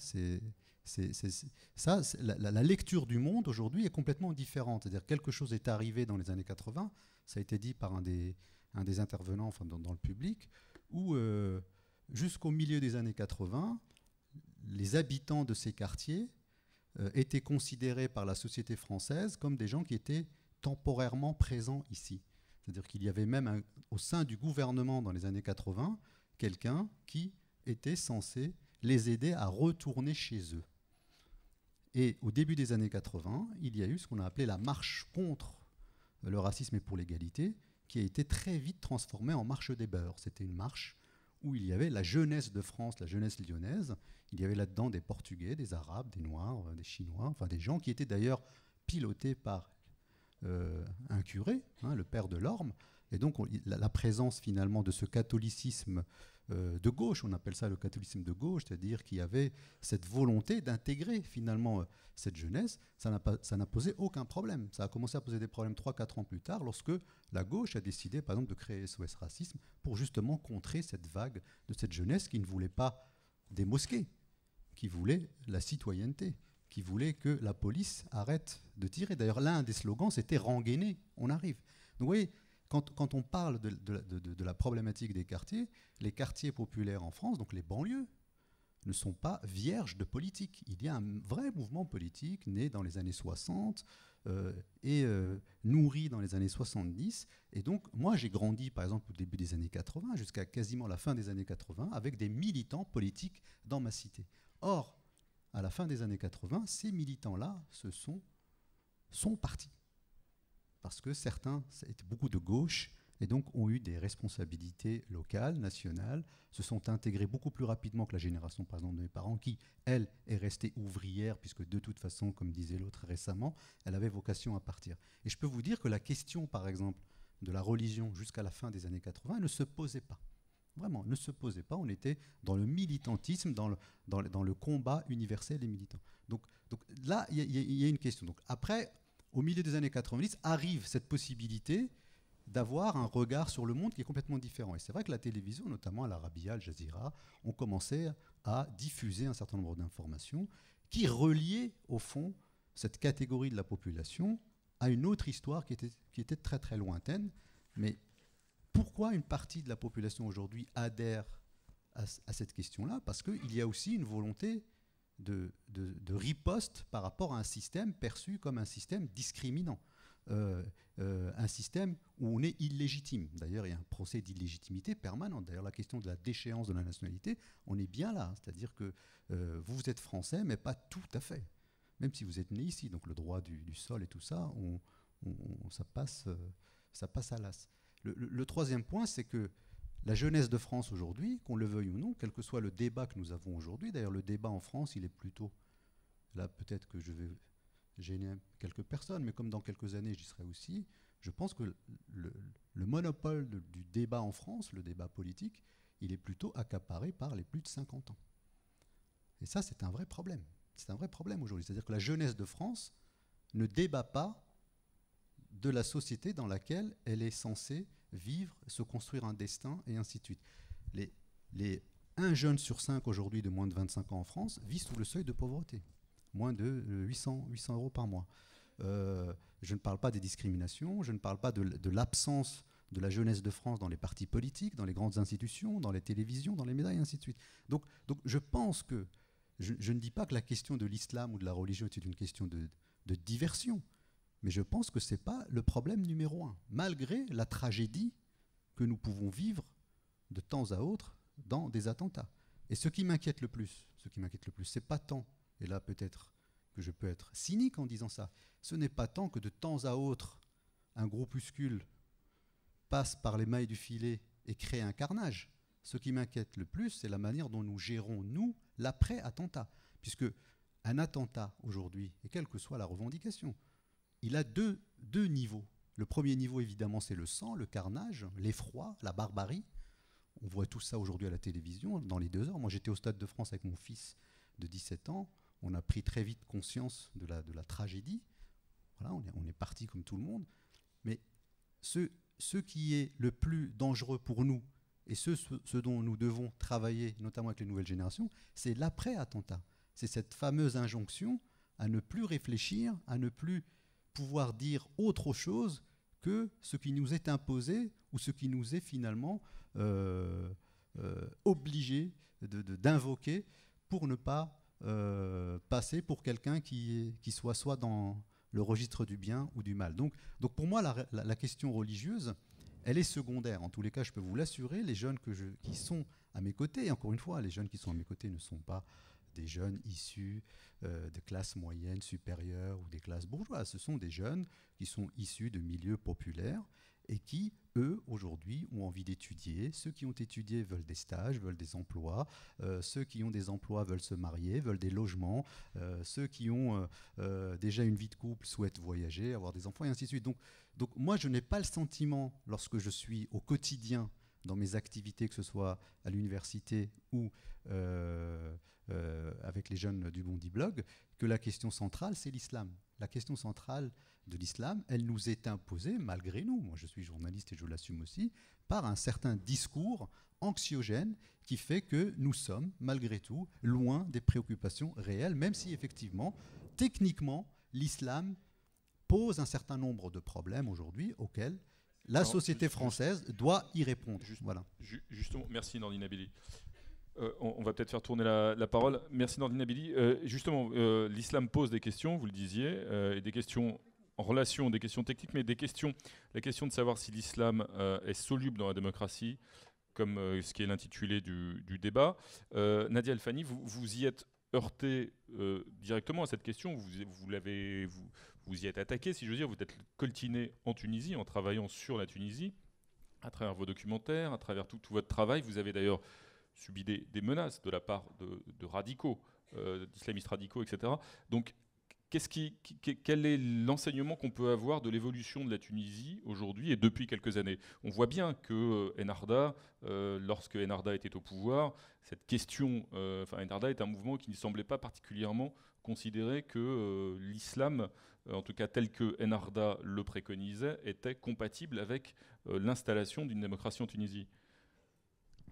la lecture du monde aujourd'hui est complètement différente. C'est-à-dire quelque chose est arrivé dans les années 80, ça a été dit par un des intervenants, enfin, dans le public, où jusqu'au milieu des années 80, les habitants de ces quartiers étaient considérés par la société française comme des gens qui étaient temporairement présents ici. C'est-à-dire qu'il y avait même au sein du gouvernement dans les années 80, quelqu'un qui était censé les aider à retourner chez eux. Et au début des années 80, il y a eu ce qu'on a appelé la marche contre le racisme et pour l'égalité, qui a été très vite transformée en marche des beurs. C'était une marche où il y avait la jeunesse de France, la jeunesse lyonnaise. Il y avait là-dedans des Portugais, des Arabes, des Noirs, des Chinois, enfin des gens qui étaient d'ailleurs pilotés par un curé, hein, le père de l'Orme. Et donc la présence finalement de ce catholicisme de gauche, on appelle ça le catholicisme de gauche, c'est-à-dire qu'il y avait cette volonté d'intégrer finalement cette jeunesse, ça n'a posé aucun problème. Ça a commencé à poser des problèmes 3-4 ans plus tard, lorsque la gauche a décidé par exemple de créer SOS Racisme pour justement contrer cette vague de cette jeunesse qui ne voulait pas des mosquées, qui voulait la citoyenneté, qui voulait que la police arrête de tirer. D'ailleurs, l'un des slogans, c'était « rengainer, on arrive ». Donc vous voyez, quand on parle de la problématique des quartiers, les quartiers populaires en France, donc les banlieues, ne sont pas vierges de politique. Il y a un vrai mouvement politique né dans les années 60 et nourri dans les années 70. Et donc, moi, j'ai grandi, par exemple, au début des années 80, jusqu'à quasiment la fin des années 80, avec des militants politiques dans ma cité. Or, à la fin des années 80, ces militants-là sont partis. Parce que certains, c'était beaucoup de gauche, et donc ont eu des responsabilités locales, nationales, se sont intégrés beaucoup plus rapidement que la génération, par exemple, de mes parents, qui, elle, est restée ouvrière, puisque de toute façon, comme disait l'autre récemment, elle avait vocation à partir. Et je peux vous dire que la question, par exemple, de la religion jusqu'à la fin des années 80 ne se posait pas. Vraiment, ne se posait pas. On était dans le militantisme, dans le combat universel et militant. Donc là, il y a une question. Donc, après, au milieu des années 90, arrive cette possibilité d'avoir un regard sur le monde qui est complètement différent. Et c'est vrai que la télévision, notamment à l'Arabia, Al Jazeera, ont commencé à diffuser un certain nombre d'informations qui reliaient, au fond, cette catégorie de la population à une autre histoire qui était très très lointaine. Mais pourquoi une partie de la population aujourd'hui adhère à cette question-là? Parce qu'il y a aussi une volonté de riposte par rapport à un système perçu comme un système discriminant. Un système où on est illégitime. D'ailleurs, il y a un procès d'illégitimité permanent. D'ailleurs, la question de la déchéance de la nationalité, on est bien là. C'est-à-dire que vous êtes français, mais pas tout à fait. Même si vous êtes né ici. Donc le droit du sol et tout ça, ça passe à l'as. Le troisième point, c'est que la jeunesse de France aujourd'hui, qu'on le veuille ou non, quel que soit le débat que nous avons aujourd'hui, d'ailleurs le débat en France, il est plutôt... Là, peut-être que je vais gêner quelques personnes, mais comme dans quelques années j'y serai aussi, je pense que le monopole du débat en France, le débat politique, il est plutôt accaparé par les plus de 50 ans. Et ça, c'est un vrai problème. C'est un vrai problème aujourd'hui. C'est-à-dire que la jeunesse de France ne débat pas de la société dans laquelle elle est censée vivre, se construire un destin, et ainsi de suite. Un jeune sur 5 aujourd'hui de moins de 25 ans en France vit sous le seuil de pauvreté. Moins de 800 euros par mois. Je ne parle pas des discriminations, je ne parle pas de l'absence de la jeunesse de France dans les partis politiques, dans les grandes institutions, dans les télévisions, dans les médias, et ainsi de suite. Donc je pense que, je ne dis pas que la question de l'islam ou de la religion est une question de diversion, mais je pense que ce n'est pas le problème numéro un, malgré la tragédie que nous pouvons vivre de temps à autre dans des attentats. Et ce qui m'inquiète le plus, c'est pas tant, et là peut-être que je peux être cynique en disant ça, ce n'est pas tant que de temps à autre, un groupuscule passe par les mailles du filet et crée un carnage. Ce qui m'inquiète le plus, c'est la manière dont nous gérons, nous, l'après-attentat. Puisque un attentat aujourd'hui, et quelle que soit la revendication, il a deux niveaux. Le premier niveau, évidemment, c'est le sang, le carnage, l'effroi, la barbarie. On voit tout ça aujourd'hui à la télévision, dans les 2 heures. Moi, j'étais au Stade de France avec mon fils de 17 ans. On a pris très vite conscience de la tragédie. Voilà, on est parti comme tout le monde. Mais ce qui est le plus dangereux pour nous, et ce dont nous devons travailler, notamment avec les nouvelles générations, c'est l'après-attentat. C'est cette fameuse injonction à ne plus réfléchir, à ne plus pouvoir dire autre chose que ce qui nous est imposé ou ce qui nous est finalement obligé d'invoquer pour ne pas passer pour quelqu'un qui soit dans le registre du bien ou du mal. Donc pour moi, la question religieuse, elle est secondaire. En tous les cas, je peux vous l'assurer, les jeunes qui sont à mes côtés, et encore une fois, les jeunes qui sont à mes côtés ne sont pas des jeunes issus de classes moyennes, supérieures ou des classes bourgeoises. Ce sont des jeunes qui sont issus de milieux populaires et qui, eux, aujourd'hui, ont envie d'étudier. Ceux qui ont étudié veulent des stages, veulent des emplois. Ceux qui ont des emplois veulent se marier, veulent des logements. Ceux qui ont déjà une vie de couple souhaitent voyager, avoir des enfants, et ainsi de suite. Donc moi, je n'ai pas le sentiment, lorsque je suis au quotidien dans mes activités, que ce soit à l'université ou avec les jeunes du Bondi Blog, que la question centrale, c'est l'islam. La question centrale de l'islam, elle nous est imposée, malgré nous, moi je suis journaliste et je l'assume aussi, par un certain discours anxiogène qui fait que nous sommes, malgré tout, loin des préoccupations réelles, même si effectivement, techniquement, l'islam pose un certain nombre de problèmes aujourd'hui auxquels la société française doit y répondre. Voilà. Justement, merci Nordine Abili. On va peut-être faire tourner la parole. Merci Nordine Abili. Justement, l'islam pose des questions, vous le disiez, et des questions en relation, des questions techniques, mais la question de savoir si l'islam est soluble dans la démocratie, comme ce qui est l'intitulé du débat. Nadia El Fani, vous y êtes heurté directement à cette question, vous y êtes attaqué, si je veux dire, vous êtes coltiné en Tunisie, en travaillant sur la Tunisie. à travers vos documentaires, à travers tout votre travail. Vous avez d'ailleurs subi des menaces de la part de radicaux, d'islamistes radicaux, etc. Donc, quel est l'enseignement qu'on peut avoir de l'évolution de la Tunisie aujourd'hui et depuis quelques années? On voit bien que Ennahda, lorsque Ennahda était au pouvoir, cette question, Ennahda est un mouvement qui ne semblait pas particulièrement considérer que l'islam, en tout cas tel que Ennahda le préconisait, était compatible avec l'installation d'une démocratie en Tunisie.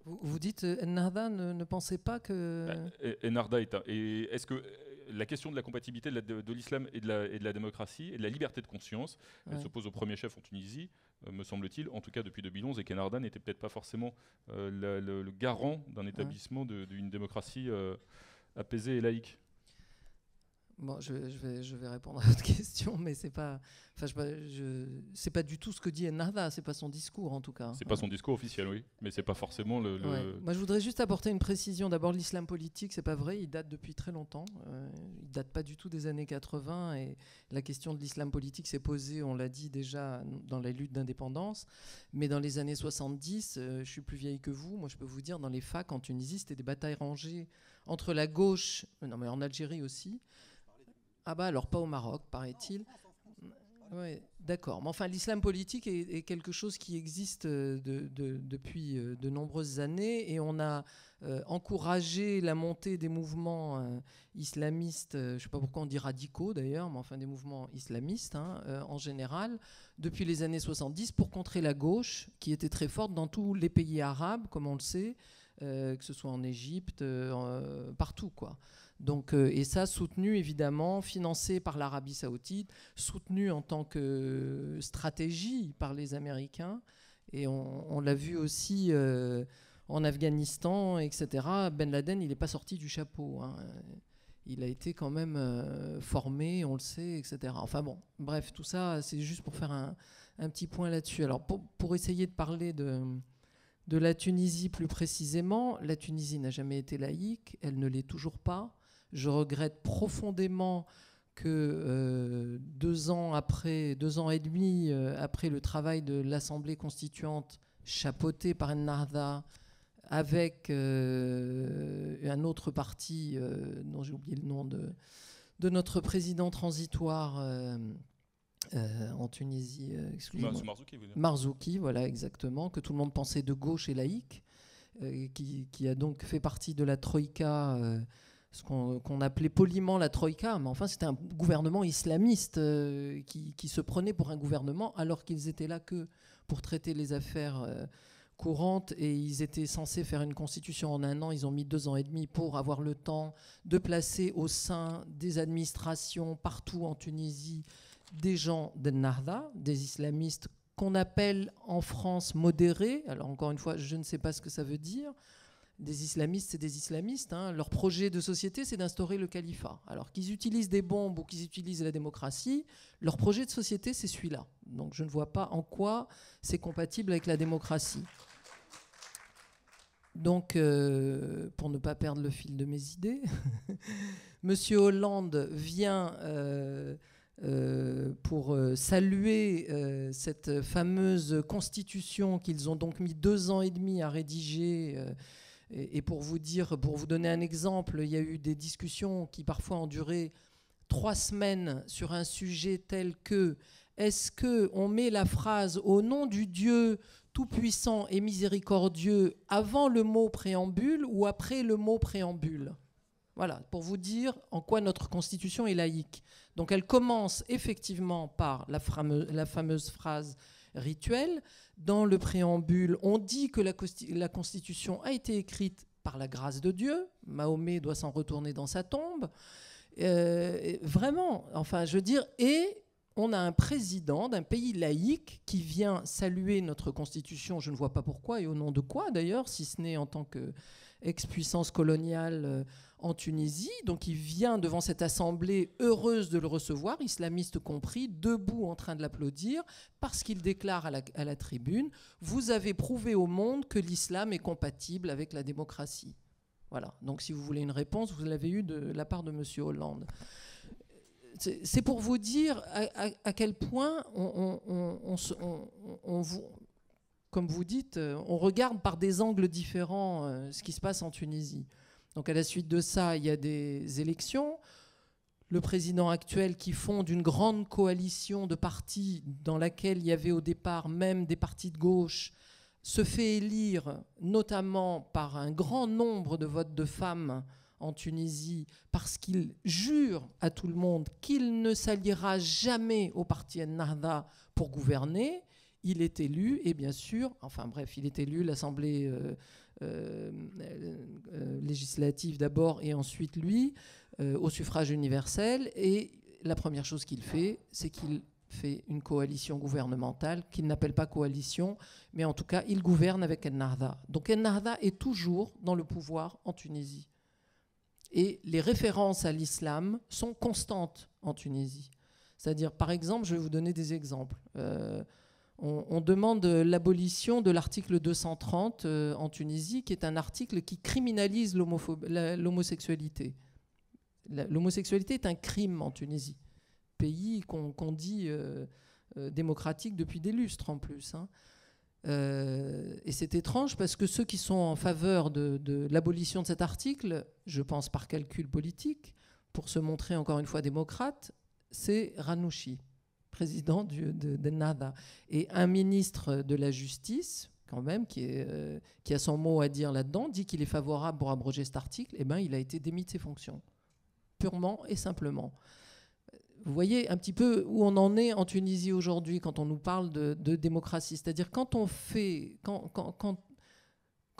Vous dites Ennahda ne pensait pas que... Ennahda est-ce que la question de la compatibilité de l'islam et de la démocratie et de la liberté de conscience, elle se pose au premier chef en Tunisie, me semble-t-il, en tout cas depuis 2011, et qu'Ennahda n'était peut-être pas forcément le garant d'un établissement d'une démocratie apaisée et laïque. Bon, je vais répondre à votre question, mais c'est pas du tout ce que dit Ennahda, c'est pas son discours en tout cas. C'est pas son discours officiel, oui, mais c'est pas forcément le... Moi, je voudrais juste apporter une précision. D'abord, l'islam politique, c'est pas vrai, il date depuis très longtemps. Il date pas du tout des années 80, et la question de l'islam politique s'est posée, on l'a dit déjà, dans la lutte d'indépendance. Mais dans les années 70, je suis plus vieille que vous. Moi, je peux vous dire, dans les facs en Tunisie, c'était des batailles rangées entre la gauche, non mais en Algérie aussi. Ah bah alors pas au Maroc, paraît-il. Ouais, d'accord. Mais enfin, l'islam politique est quelque chose qui existe depuis de nombreuses années, et on a encouragé la montée des mouvements islamistes, je ne sais pas pourquoi on dit radicaux d'ailleurs, mais enfin des mouvements islamistes en général, depuis les années 70 pour contrer la gauche, qui était très forte dans tous les pays arabes, comme on le sait, que ce soit en Égypte, partout quoi. Donc, et ça soutenu évidemment, financé par l'Arabie Saoudite, soutenu en tant que stratégie par les Américains, et on l'a vu aussi en Afghanistan, etc. Ben Laden, il n'est pas sorti du chapeau, hein. Il a été quand même formé, on le sait, etc. Enfin bon, bref, tout ça, c'est juste pour faire un petit point là-dessus. Alors pour essayer de parler de la Tunisie plus précisément, la Tunisie n'a jamais été laïque, elle ne l'est toujours pas. Je regrette profondément que 2 ans et demi après le travail de l'Assemblée constituante chapeautée par Ennahda, avec un autre parti dont j'ai oublié le nom de notre président transitoire en Tunisie, excusez-moi. Marzouki, vous dites. Marzouki, voilà, exactement, que tout le monde pensait de gauche et laïque, qui a donc fait partie de la Troïka, ce qu'on appelait poliment la Troïka, mais enfin c'était un gouvernement islamiste qui se prenait pour un gouvernement, alors qu'ils étaient là que pour traiter les affaires courantes, et ils étaient censés faire une constitution en 1 an. Ils ont mis 2 ans et demi pour avoir le temps de placer au sein des administrations partout en Tunisie des gens d'Ennahda, des islamistes qu'on appelle en France modérés. Alors encore une fois, je ne sais pas ce que ça veut dire. Des islamistes, c'est des islamistes, hein. Leur projet de société, c'est d'instaurer le califat. Alors qu'ils utilisent des bombes ou qu'ils utilisent la démocratie, leur projet de société, c'est celui-là. Donc je ne vois pas en quoi c'est compatible avec la démocratie. Donc, pour ne pas perdre le fil de mes idées, Monsieur Hollande vient pour saluer cette fameuse constitution qu'ils ont donc mis 2 ans et demi à rédiger. Et pour vous donner un exemple, il y a eu des discussions qui parfois ont duré 3 semaines sur un sujet tel que: est-ce qu'on met la phrase « au nom du Dieu tout-puissant et miséricordieux » avant le mot préambule ou après le mot préambule? Voilà, pour vous dire en quoi notre constitution est laïque. Donc elle commence effectivement par la fameuse phrase rituelle. Dans le préambule, on dit que la constitution a été écrite par la grâce de Dieu. Mahomet doit s'en retourner dans sa tombe. Vraiment, enfin, je veux dire, et on a un président d'un pays laïque qui vient saluer notre constitution, je ne vois pas pourquoi, et au nom de quoi d'ailleurs, si ce n'est en tant qu'ex-puissance coloniale en Tunisie. Donc il vient devant cette assemblée heureuse de le recevoir, islamiste compris, debout en train de l'applaudir, parce qu'il déclare à la tribune: vous avez prouvé au monde que l'islam est compatible avec la démocratie. Voilà, donc si vous voulez une réponse, vous l'avez eue de la part de M. Hollande. C'est pour vous dire à quel point comme vous dites, on regarde par des angles différents ce qui se passe en Tunisie. Donc à la suite de ça, il y a des élections. Le président actuel qui fonde une grande coalition de partis dans laquelle il y avait au départ même des partis de gauche se fait élire notamment par un grand nombre de votes de femmes en Tunisie parce qu'il jure à tout le monde qu'il ne s'alliera jamais au parti Ennahda pour gouverner. Il est élu et bien sûr, enfin bref, il est élu, l'Assemblée législative d'abord et ensuite lui, au suffrage universel. Et la première chose qu'il fait, c'est qu'il fait une coalition gouvernementale qu'il n'appelle pas coalition, mais en tout cas, il gouverne avec Ennahda. Donc Ennahda est toujours dans le pouvoir en Tunisie. Et les références à l'islam sont constantes en Tunisie. C'est-à-dire, par exemple, je vais vous donner des exemples. On demande l'abolition de l'article 230 en Tunisie, qui est un article qui criminalise l'homosexualité. L'homosexualité est un crime en Tunisie, pays qu'on dit démocratique depuis des lustres en plus. Hein. Et c'est étrange parce que ceux qui sont en faveur de l'abolition de cet article, je pense par calcul politique, pour se montrer encore une fois démocrate, c'est Ranouchi, président d'Ennahda. Et un ministre de la Justice, quand même, qui a son mot à dire là-dedans, dit qu'il est favorable pour abroger cet article, et ben, il a été démis de ses fonctions, purement et simplement. Vous voyez un petit peu où on en est en Tunisie aujourd'hui quand on nous parle de démocratie. C'est-à-dire quand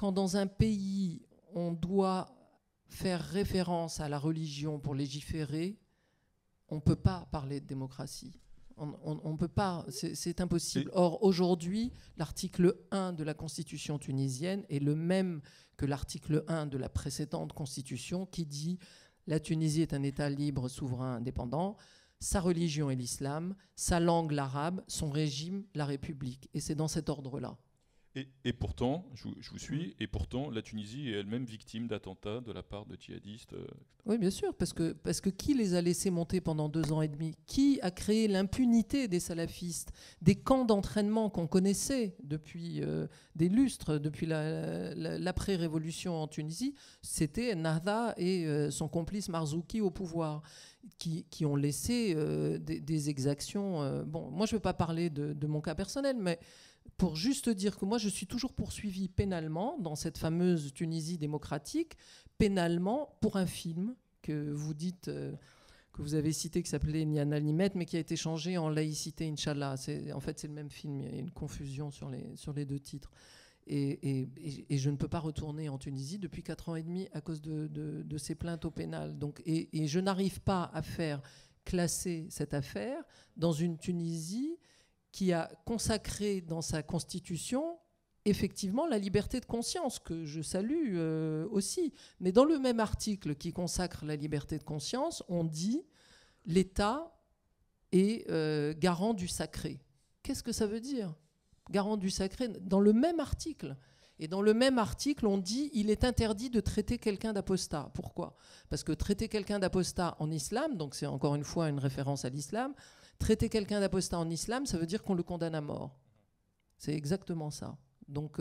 dans un pays, on doit faire référence à la religion pour légiférer, on ne peut pas parler de démocratie. On ne peut pas, c'est impossible. Or, aujourd'hui, l'article 1 de la Constitution tunisienne est le même que l'article 1 de la précédente Constitution qui dit « La Tunisie est un État libre, souverain, indépendant ». Sa religion est l'islam, sa langue l'arabe, son régime la République. Et c'est dans cet ordre-là. Et pourtant, je vous suis, et pourtant la Tunisie est elle-même victime d'attentats de la part de djihadistes. Oui, bien sûr, parce que qui les a laissés monter pendant 2 ans et demi? Qui a créé l'impunité des salafistes, des camps d'entraînement qu'on connaissait depuis des lustres, depuis l'après-révolution en Tunisie? C'était Ennahda et son complice Marzouki au pouvoir, qui ont laissé des exactions. Bon, moi, je ne vais pas parler de mon cas personnel, mais pour juste dire que moi, je suis toujours poursuivi pénalement dans cette fameuse Tunisie démocratique, pénalement pour un film que vous dites, que vous avez cité, qui s'appelait Niana Limet, mais qui a été changé en Laïcité, Inch'Allah. En fait, c'est le même film, il y a une confusion sur les 2 titres. Et je ne peux pas retourner en Tunisie depuis 4 ans et demi à cause de ces plaintes au pénal. Donc, et je n'arrive pas à faire classer cette affaire dans une Tunisie qui a consacré dans sa constitution effectivement la liberté de conscience, que je salue aussi. Mais dans le même article qui consacre la liberté de conscience, on dit « l'État est garant du sacré ». Qu'est-ce que ça veut dire ? Garant du sacré, dans le même article. Et dans le même article, on dit il est interdit de traiter quelqu'un d'apostat. Pourquoi ? Parce que traiter quelqu'un d'apostat en islam, donc c'est encore une fois une référence à l'islam, traiter quelqu'un d'apostat en islam, ça veut dire qu'on le condamne à mort. C'est exactement ça. Donc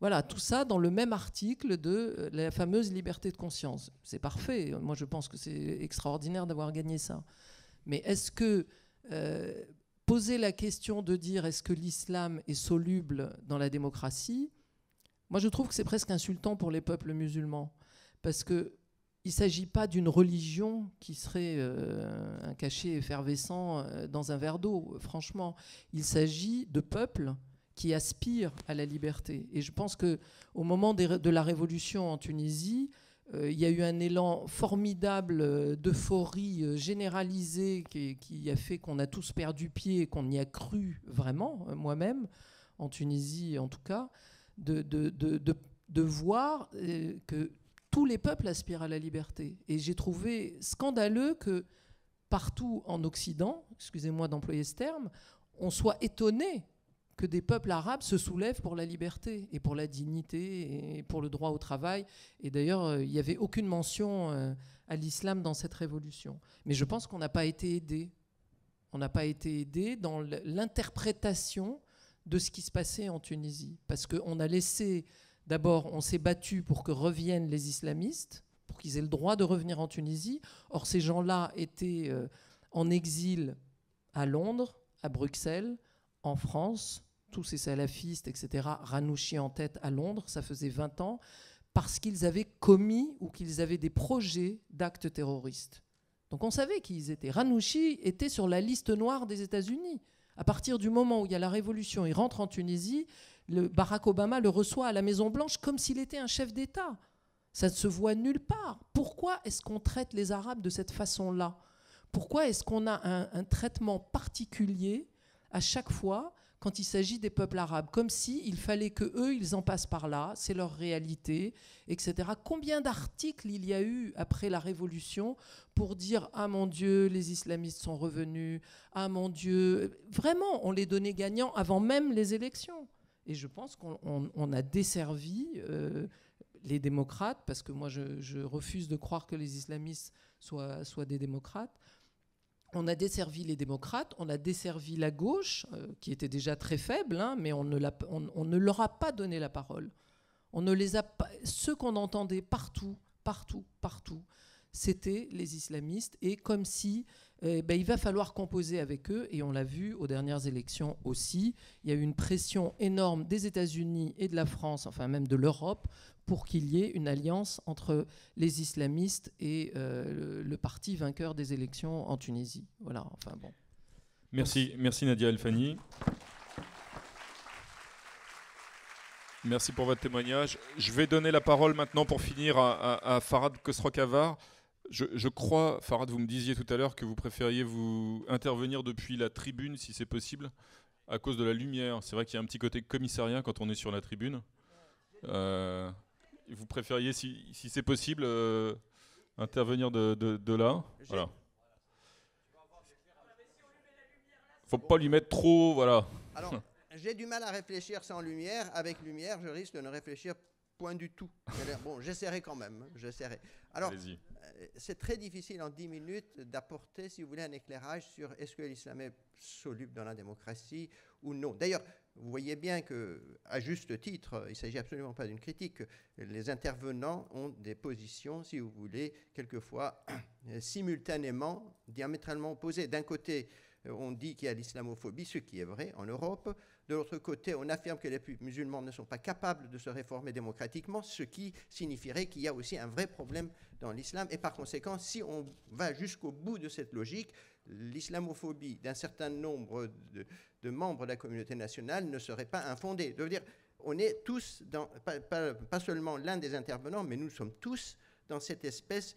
voilà, tout ça dans le même article de la fameuse liberté de conscience. C'est parfait. Moi, je pense que c'est extraordinaire d'avoir gagné ça. Mais est-ce que poser la question de dire est-ce que l'islam est soluble dans la démocratie, moi je trouve que c'est presque insultant pour les peuples musulmans, parce qu'il ne s'agit pas d'une religion qui serait un cachet effervescent dans un verre d'eau, franchement. Il s'agit de peuples qui aspirent à la liberté. Et je pense qu'au moment de la révolution en Tunisie, il y a eu un élan formidable d'euphorie généralisée qui a fait qu'on a tous perdu pied et qu'on y a cru vraiment, moi-même, en Tunisie en tout cas, de voir que tous les peuples aspirent à la liberté. Et j'ai trouvé scandaleux que partout en Occident, excusez-moi d'employer ce terme, on soit étonné que des peuples arabes se soulèvent pour la liberté et pour la dignité et pour le droit au travail. Et d'ailleurs, il n'y avait aucune mention à l'islam dans cette révolution. Mais je pense qu'on n'a pas été aidé. On n'a pas été aidé dans l'interprétation de ce qui se passait en Tunisie. Parce qu'on a laissé, d'abord, on s'est battu pour que reviennent les islamistes, pour qu'ils aient le droit de revenir en Tunisie. Or, ces gens-là étaient en exil à Londres, à Bruxelles, en France, tous ces salafistes, etc., Ranouchi en tête à Londres, ça faisait 20 ans, parce qu'ils avaient commis ou qu'ils avaient des projets d'actes terroristes. Donc on savait qui ils étaient. Ranouchi était sur la liste noire des États-Unis. À partir du moment où il y a la révolution, il rentre en Tunisie, Barack Obama le reçoit à la Maison-Blanche comme s'il était un chef d'État. Ça ne se voit nulle part. Pourquoi est-ce qu'on traite les Arabes de cette façon-là ? Pourquoi est-ce qu'on a un traitement particulier à chaque fois quand il s'agit des peuples arabes, comme s'il fallait qu'eux, ils en passent par là, c'est leur réalité, etc. Combien d'articles il y a eu après la Révolution pour dire « Ah mon Dieu, les islamistes sont revenus, ah mon Dieu ». Vraiment, on les donnait gagnants avant même les élections. Et je pense qu'on a desservi les démocrates, parce que moi je refuse de croire que les islamistes soient des démocrates. On a desservi les démocrates, on a desservi la gauche, qui était déjà très faible, hein, mais on ne leur a pas donné la parole. On ne les a pas, ceux qu'on entendait partout, c'était les islamistes, et comme si il va falloir composer avec eux, et on l'a vu aux dernières élections aussi. Il y a eu une pression énorme des États-Unis et de la France, enfin même de l'Europe, pour qu'il y ait une alliance entre les islamistes et le parti vainqueur des élections en Tunisie. Voilà, enfin bon. Merci Nadia El-Fani. Merci pour votre témoignage. Je vais donner la parole maintenant pour finir à Farhad Khosrow-Khavar. Je crois, Farhad, vous me disiez tout à l'heure que vous préfériez vous intervenir depuis la tribune, si c'est possible, à cause de la lumière. C'est vrai qu'il y a un petit côté commissariat quand on est sur la tribune. Vous préfériez, si c'est possible, intervenir de là. Voilà. Faut pas lui mettre trop, voilà. Alors, j'ai du mal à réfléchir sans lumière. Avec lumière, je risque de ne réfléchir point du tout. Bon, j'essaierai quand même. J'essaierai. Alors, c'est très difficile en 10 minutes d'apporter, si vous voulez, un éclairage sur est-ce que l'islam est soluble dans la démocratie ou non. D'ailleurs, vous voyez bien qu'à juste titre, il ne s'agit absolument pas d'une critique, les intervenants ont des positions, si vous voulez, quelquefois simultanément, diamétralement opposées. D'un côté, on dit qu'il y a l'islamophobie, ce qui est vrai en Europe. De l'autre côté, on affirme que les musulmans ne sont pas capables de se réformer démocratiquement, ce qui signifierait qu'il y a aussi un vrai problème dans l'islam. Et par conséquent, si on va jusqu'au bout de cette logique, l'islamophobie d'un certain nombre de membres de la communauté nationale ne serait pas infondée. Je veux dire, on est tous, pas seulement l'un des intervenants, mais nous sommes tous dans cette espèce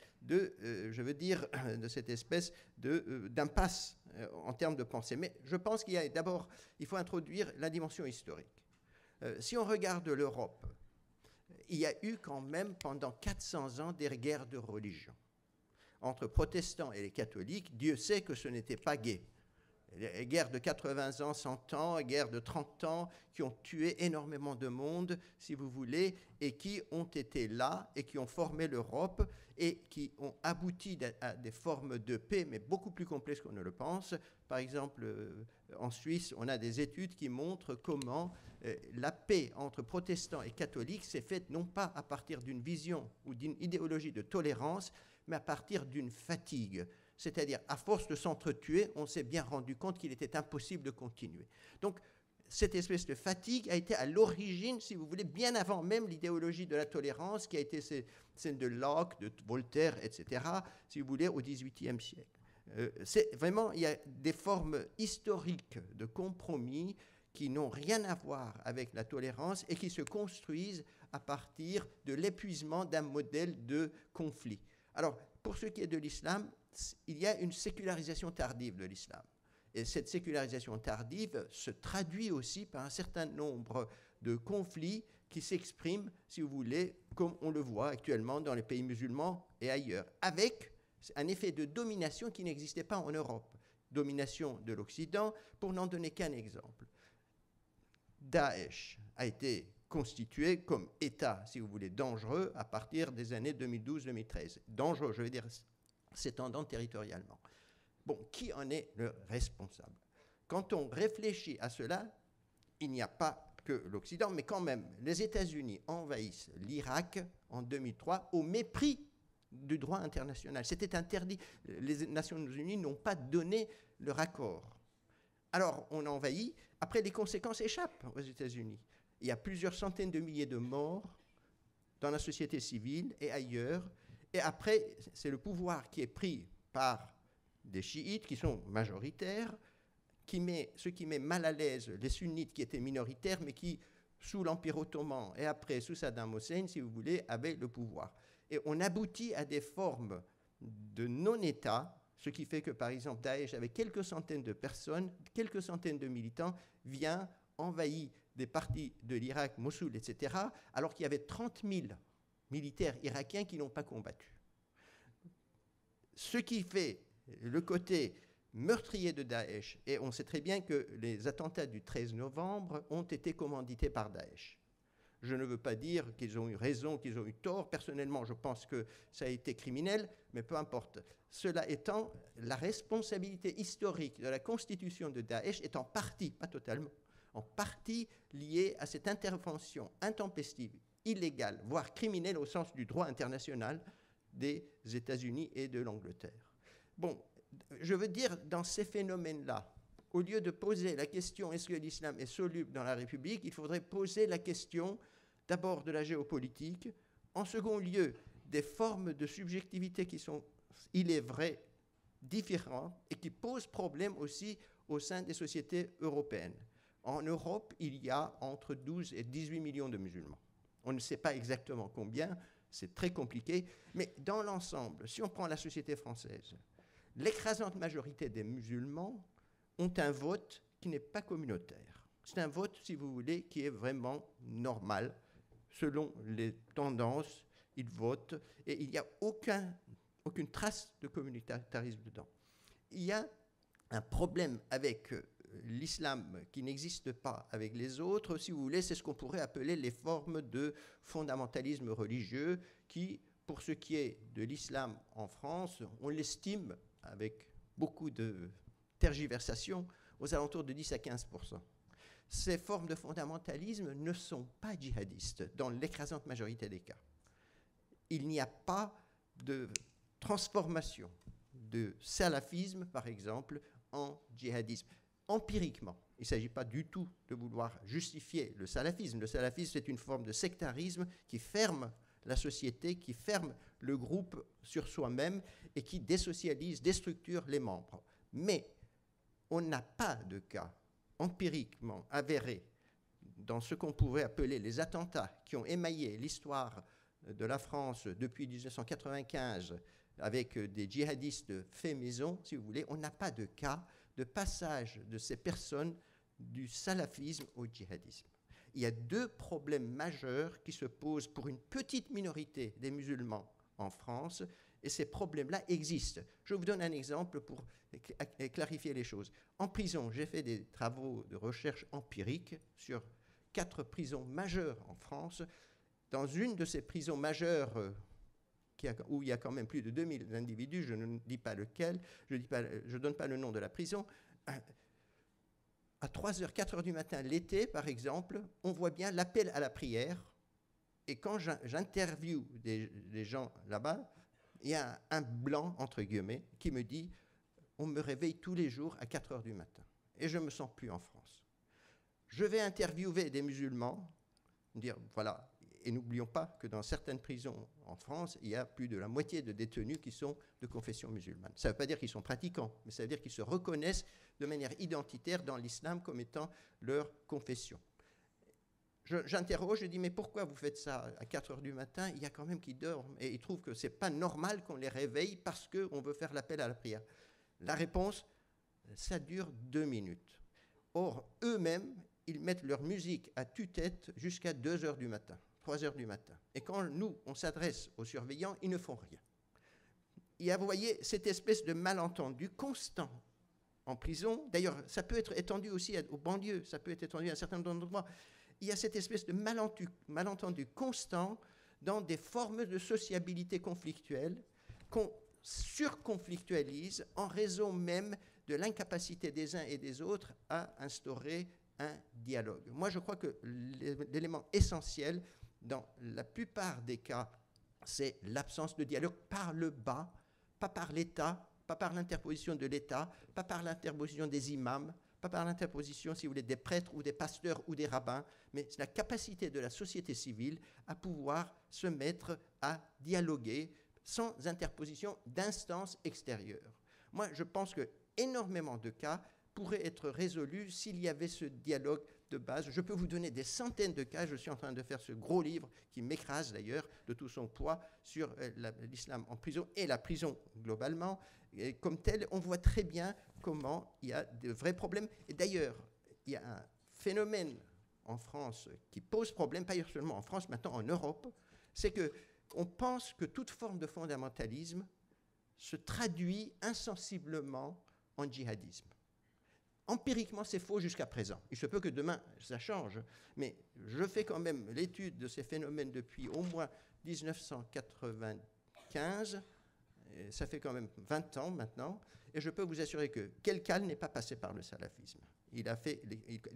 d'impasse en termes de pensée. Mais je pense qu'il y a d'abord, il faut introduire la dimension historique. Si on regarde l'Europe, il y a eu quand même pendant 400 ans des guerres de religion. Entre protestants et les catholiques, Dieu sait que ce n'était pas gai. Les guerres de 80 ans, 100 ans, les guerres de 30 ans qui ont tué énormément de monde, si vous voulez, et qui ont été là et qui ont formé l'Europe et qui ont abouti à des formes de paix, mais beaucoup plus complexes qu'on ne le pense. Par exemple, en Suisse, on a des études qui montrent comment la paix entre protestants et catholiques s'est faite non pas à partir d'une vision ou d'une idéologie de tolérance, mais à partir d'une fatigue. C'est-à-dire, à force de s'entretuer, on s'est bien rendu compte qu'il était impossible de continuer. Donc, cette espèce de fatigue a été à l'origine, si vous voulez, bien avant même l'idéologie de la tolérance qui a été celle de Locke, de Voltaire, etc., si vous voulez, au XVIIIe siècle. C'est vraiment, il y a des formes historiques de compromis qui n'ont rien à voir avec la tolérance et qui se construisent à partir de l'épuisement d'un modèle de conflit. Alors, pour ce qui est de l'islam, il y a une sécularisation tardive de l'islam. Et cette sécularisation tardive se traduit aussi par un certain nombre de conflits qui s'expriment, si vous voulez, comme on le voit actuellement dans les pays musulmans et ailleurs, avec un effet de domination qui n'existait pas en Europe. Domination de l'Occident, pour n'en donner qu'un exemple. Daesh a été constitué comme État, si vous voulez, dangereux à partir des années 2012-2013. Dangereux, je veux dire, s'étendant territorialement. Bon, qui en est le responsable? Quand on réfléchit à cela, il n'y a pas que l'Occident, mais quand même, les États-Unis envahissent l'Irak en 2003 au mépris du droit international. C'était interdit. Les Nations Unies n'ont pas donné leur accord. Alors, on envahit. Après, les conséquences échappent aux États-Unis. Il y a plusieurs centaines de milliers de morts dans la société civile et ailleurs. Et après, c'est le pouvoir qui est pris par des chiites qui sont majoritaires, ce qui met mal à l'aise les sunnites qui étaient minoritaires, mais qui, sous l'Empire ottoman et après sous Saddam Hussein, si vous voulez, avaient le pouvoir. Et on aboutit à des formes de non-État, ce qui fait que, par exemple, Daesh, avec quelques centaines de personnes, quelques centaines de militants, vient, envahit des parties de l'Irak, Mossoul, etc., alors qu'il y avait 30 000 militaires irakiens qui n'ont pas combattu. Ce qui fait le côté meurtrier de Daesh, et on sait très bien que les attentats du 13 novembre ont été commandités par Daesh. Je ne veux pas dire qu'ils ont eu raison, qu'ils ont eu tort. Personnellement, je pense que ça a été criminel, mais peu importe. Cela étant, la responsabilité historique de la constitution de Daesh est en partie, pas totalement, en partie liée à cette intervention intempestive, illégale, voire criminelle au sens du droit international des États-Unis et de l'Angleterre. Bon, je veux dire, dans ces phénomènes-là, au lieu de poser la question est-ce que l'islam est soluble dans la République, il faudrait poser la question d'abord de la géopolitique, en second lieu des formes de subjectivité qui sont, il est vrai, différentes et qui posent problème aussi au sein des sociétés européennes. En Europe, il y a entre 12 et 18 millions de musulmans. On ne sait pas exactement combien, c'est très compliqué, mais dans l'ensemble, si on prend la société française, l'écrasante majorité des musulmans ont un vote qui n'est pas communautaire. C'est un vote, si vous voulez, qui est vraiment normal. Selon les tendances, ils votent et il n'y a aucune trace de communautarisme dedans. Il y a un problème avec l'islam qui n'existe pas avec les autres, si vous voulez, c'est ce qu'on pourrait appeler les formes de fondamentalisme religieux qui, pour ce qui est de l'islam en France, on l'estime avec beaucoup de tergiversation aux alentours de 10 à 15%. Ces formes de fondamentalisme ne sont pas djihadistes dans l'écrasante majorité des cas. Il n'y a pas de transformation de salafisme, par exemple, en djihadisme. Empiriquement, il ne s'agit pas du tout de vouloir justifier le salafisme. Le salafisme, c'est une forme de sectarisme qui ferme la société, qui ferme le groupe sur soi-même et qui désocialise, déstructure les membres. Mais on n'a pas de cas empiriquement avérés dans ce qu'on pourrait appeler les attentats qui ont émaillé l'histoire de la France depuis 1995 avec des djihadistes faits maison, si vous voulez. On n'a pas de cas de passage de ces personnes du salafisme au djihadisme. Il y a deux problèmes majeurs qui se posent pour une petite minorité des musulmans en France, et ces problèmes-là existent. Je vous donne un exemple pour clarifier les choses. En prison, j'ai fait des travaux de recherche empirique sur 4 prisons majeures en France. Dans une de ces prisons majeures, où il y a quand même plus de 2000 individus, je ne dis pas lequel, je ne donne pas le nom de la prison, à 3h, 4h du matin, l'été, par exemple, on voit bien l'appel à la prière. Et quand j'interviewe des gens là-bas, il y a un blanc, entre guillemets, qui me dit « on me réveille tous les jours à 4h du matin et je ne me sens plus en France ». Je vais interviewer des musulmans, dire « voilà ». Et n'oublions pas que dans certaines prisons en France, il y a plus de la moitié de détenus qui sont de confession musulmane. Ça ne veut pas dire qu'ils sont pratiquants, mais ça veut dire qu'ils se reconnaissent de manière identitaire dans l'islam comme étant leur confession. J'interroge, je dis, mais pourquoi vous faites ça à 4h du matin? Il y a quand même qui dorment et ils trouvent que ce n'est pas normal qu'on les réveille parce qu'on veut faire l'appel à la prière. La réponse, ça dure 2 minutes. Or, eux-mêmes, ils mettent leur musique à tue-tête jusqu'à 2h du matin. 3h du matin. Et quand nous, on s'adresse aux surveillants, ils ne font rien. Il y a, vous voyez, cette espèce de malentendu constant en prison. D'ailleurs, ça peut être étendu aussi aux banlieues, ça peut être étendu à un certain nombre d'endroits. Il y a cette espèce de malentendu constant dans des formes de sociabilité conflictuelle qu'on surconflictualise en raison même de l'incapacité des uns et des autres à instaurer un dialogue. Moi, je crois que l'élément essentiel, dans la plupart des cas, c'est l'absence de dialogue par le bas, pas par l'État, pas par l'interposition de l'État, pas par l'interposition des imams, pas par l'interposition, si vous voulez, des prêtres ou des pasteurs ou des rabbins, mais c'est la capacité de la société civile à pouvoir se mettre à dialoguer sans interposition d'instances extérieures. Moi, je pense que énormément de cas pourraient être résolus s'il y avait ce dialogue de base. Je peux vous donner des centaines de cas. Je suis en train de faire ce gros livre qui m'écrase d'ailleurs de tout son poids sur l'islam en prison et la prison globalement. Et comme tel, on voit très bien comment il y a de vrais problèmes. Et d'ailleurs, il y a un phénomène en France qui pose problème, pas seulement en France, maintenant en Europe, c'est qu'on pense que toute forme de fondamentalisme se traduit insensiblement en djihadisme. Empiriquement, c'est faux jusqu'à présent. Il se peut que demain, ça change. Mais je fais quand même l'étude de ces phénomènes depuis au moins 1995. Et ça fait quand même 20 ans maintenant. Et je peux vous assurer que quelqu'un n'est pas passé par le salafisme. Il a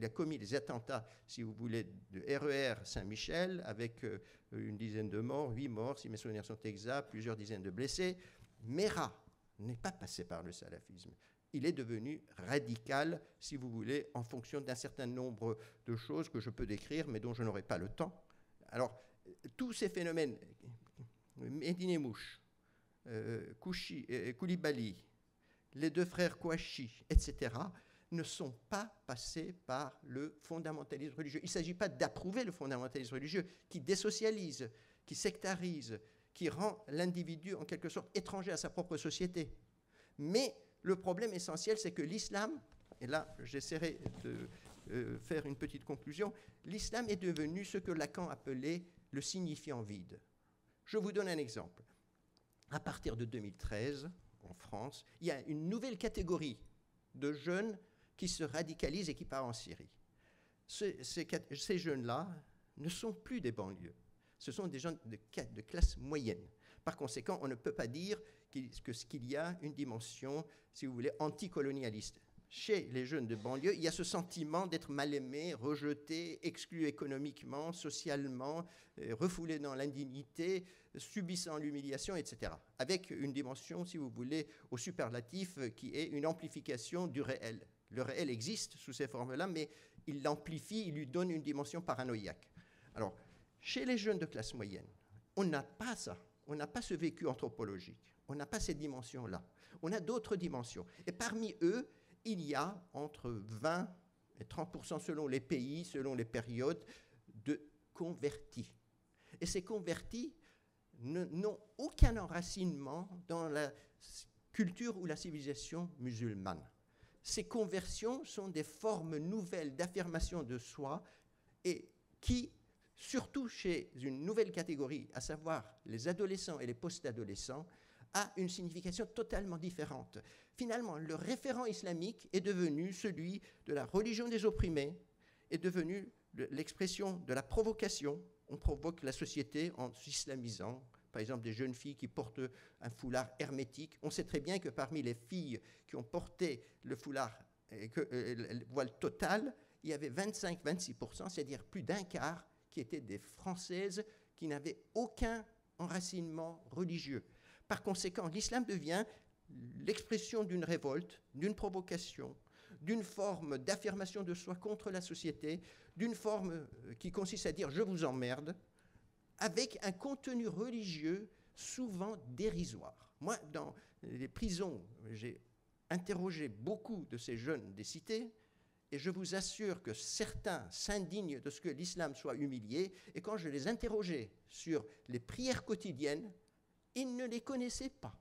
commis les attentats, si vous voulez, de RER Saint-Michel, avec une dizaine de morts, 8 morts, si mes souvenirs sont exacts, plusieurs dizaines de blessés. Mera n'est pas passé par le salafisme. Il est devenu radical, si vous voulez, en fonction d'un certain nombre de choses que je peux décrire, mais dont je n'aurai pas le temps. Alors, tous ces phénomènes, Medinemouche, Koulibaly, les deux frères Kouachi, etc., ne sont pas passés par le fondamentalisme religieux. Il ne s'agit pas d'approuver le fondamentalisme religieux qui désocialise, qui sectarise, qui rend l'individu en quelque sorte étranger à sa propre société. Mais le problème essentiel, c'est que l'islam, et là j'essaierai de faire une petite conclusion, l'islam est devenu ce que Lacan appelait le signifiant vide. Je vous donne un exemple. À partir de 2013, en France, il y a une nouvelle catégorie de jeunes qui se radicalisent et qui partent en Syrie. Ces jeunes-là ne sont plus des banlieues. Ce sont des gens de classe moyenne. Par conséquent, on ne peut pas dire qu'il y a une dimension, si vous voulez, anticolonialiste. Chez les jeunes de banlieue, il y a ce sentiment d'être mal aimé, rejeté, exclu économiquement, socialement, refoulé dans l'indignité, subissant l'humiliation, etc. Avec une dimension, si vous voulez, au superlatif, qui est une amplification du réel. Le réel existe sous ces formes-là, mais il l'amplifie, il lui donne une dimension paranoïaque. Alors, chez les jeunes de classe moyenne, on n'a pas ça. On n'a pas ce vécu anthropologique. On n'a pas ces dimensions-là. On a d'autres dimensions. Et parmi eux, il y a entre 20 et 30% selon les pays, selon les périodes, de convertis. Et ces convertis n'ont aucun enracinement dans la culture ou la civilisation musulmane. Ces conversions sont des formes nouvelles d'affirmation de soi et qui, surtout chez une nouvelle catégorie, à savoir les adolescents et les post-adolescents, a une signification totalement différente. Finalement, le référent islamique est devenu celui de la religion des opprimés, est devenu l'expression de la provocation. On provoque la société en s'islamisant. Par exemple, des jeunes filles qui portent un foulard hermétique. On sait très bien que parmi les filles qui ont porté le foulard, le voile total, il y avait 25-26%, c'est-à-dire plus d'un quart, qui étaient des Françaises qui n'avaient aucun enracinement religieux. Par conséquent, l'islam devient l'expression d'une révolte, d'une provocation, d'une forme d'affirmation de soi contre la société, d'une forme qui consiste à dire « je vous emmerde », avec un contenu religieux souvent dérisoire. Moi, dans les prisons, j'ai interrogé beaucoup de ces jeunes des cités, et je vous assure que certains s'indignent de ce que l'islam soit humilié, et quand je les interrogeais sur les prières quotidiennes, ils ne les connaissaient pas.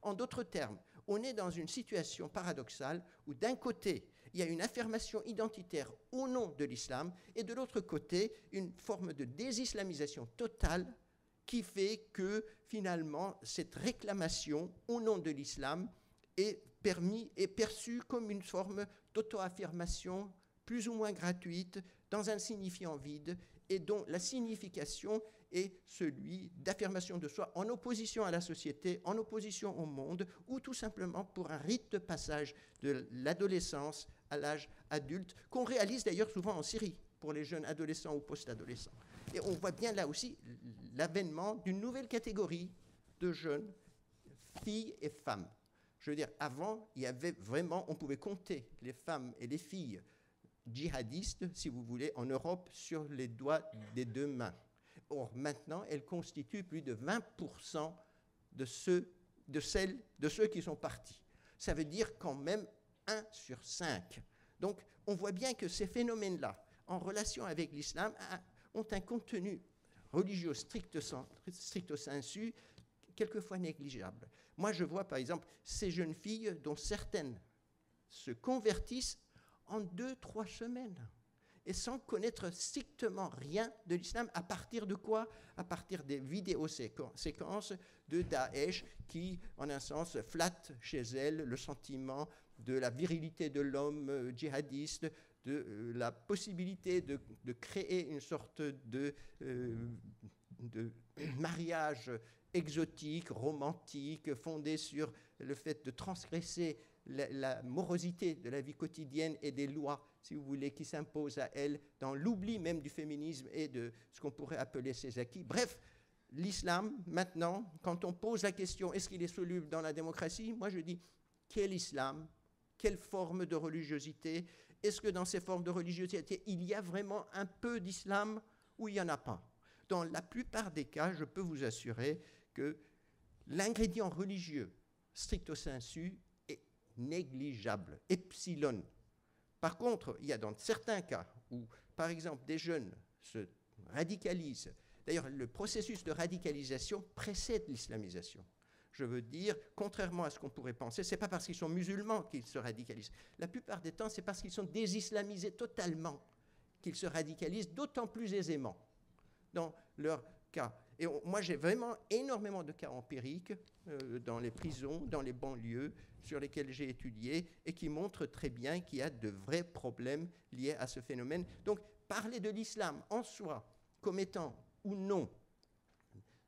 En d'autres termes, on est dans une situation paradoxale où d'un côté, il y a une affirmation identitaire au nom de l'islam et de l'autre côté, une forme de désislamisation totale qui fait que finalement, cette réclamation au nom de l'islam est perçue comme une forme d'auto-affirmation plus ou moins gratuite dans un signifiant vide et dont la signification est celui d'affirmation de soi en opposition à la société, en opposition au monde, ou tout simplement pour un rite de passage de l'adolescence à l'âge adulte, qu'on réalise d'ailleurs souvent en Syrie, pour les jeunes adolescents ou post-adolescents. Et on voit bien là aussi l'avènement d'une nouvelle catégorie de jeunes, filles et femmes. Je veux dire, avant, il y avait vraiment, on pouvait compter les femmes et les filles djihadistes, si vous voulez, en Europe, sur les doigts des 2 mains. Or, maintenant, elles constituent plus de 20% de ceux qui sont partis. Ça veut dire quand même 1 sur 5. Donc, on voit bien que ces phénomènes-là, en relation avec l'islam, ont un contenu religieux stricto sensu, quelquefois négligeable. Moi, je vois, par exemple, ces jeunes filles dont certaines se convertissent en 2-3 semaines, et sans connaître strictement rien de l'islam. À partir de quoi? À partir des vidéoséquences de Daesh qui, en un sens, flattent chez elles le sentiment de la virilité de l'homme djihadiste, de la possibilité de créer une sorte de mariage exotique, romantique, fondé sur le fait de transgresser la morosité de la vie quotidienne et des lois, si vous voulez, qui s'imposent à elle, dans l'oubli même du féminisme et de ce qu'on pourrait appeler ses acquis. Bref, l'islam, maintenant, quand on pose la question, est-ce qu'il est soluble dans la démocratie? Moi, je dis, quel islam? Quelle forme de religiosité? Est-ce que dans ces formes de religiosité, il y a vraiment un peu d'islam ou il n'y en a pas? Dans la plupart des cas, je peux vous assurer que l'ingrédient religieux, stricto sensu, est négligeable, epsilon. Par contre, il y a dans certains cas où, par exemple, des jeunes se radicalisent. D'ailleurs, le processus de radicalisation précède l'islamisation. Je veux dire, contrairement à ce qu'on pourrait penser, ce n'est pas parce qu'ils sont musulmans qu'ils se radicalisent. La plupart des temps, c'est parce qu'ils sont désislamisés totalement qu'ils se radicalisent d'autant plus aisément dans leur cas. Et moi, j'ai vraiment énormément de cas empiriques dans les prisons, dans les banlieues, sur lesquels j'ai étudié et qui montrent très bien qu'il y a de vrais problèmes liés à ce phénomène. Donc, parler de l'islam en soi comme étant ou non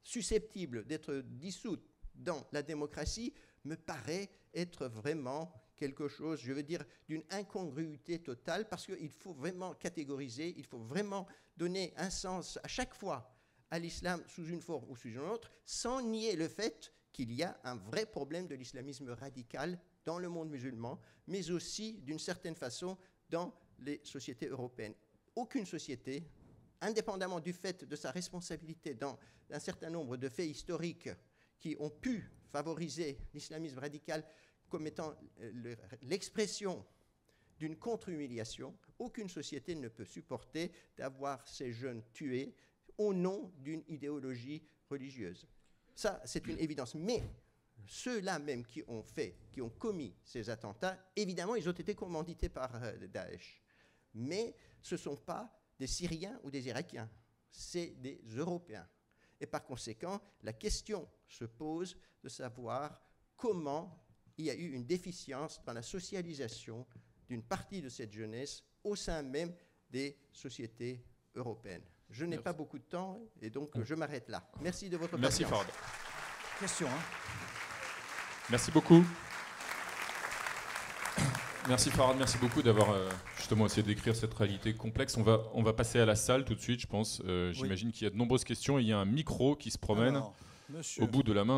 susceptible d'être dissoute dans la démocratie me paraît être vraiment quelque chose, je veux dire, d'une incongruité totale, parce qu'il faut vraiment catégoriser, il faut vraiment donner un sens à chaque fois à l'islam sous une forme ou sous une autre, sans nier le fait qu'il y a un vrai problème de l'islamisme radical dans le monde musulman, mais aussi, d'une certaine façon, dans les sociétés européennes. Aucune société, indépendamment du fait de sa responsabilité dans un certain nombre de faits historiques qui ont pu favoriser l'islamisme radical comme étant l'expression d'une contre-humiliation, aucune société ne peut supporter d'avoir ces jeunes tués au nom d'une idéologie religieuse. Ça, c'est une évidence. Mais ceux-là même qui ont commis ces attentats, évidemment, ils ont été commandités par Daesh. Mais ce ne sont pas des Syriens ou des Irakiens, c'est des Européens. Et par conséquent, la question se pose de savoir comment il y a eu une déficience dans la socialisation d'une partie de cette jeunesse au sein même des sociétés européennes. Je n'ai pas beaucoup de temps et donc je m'arrête là. Merci de votre patience. Merci Farhad. Question, hein? Merci beaucoup. Merci Farhad, merci beaucoup d'avoir justement essayé de décrire cette réalité complexe. On va passer à la salle tout de suite, je pense. J'imagine qu'il y a de nombreuses questions. Il y a un micro qui se promène au bout de la main.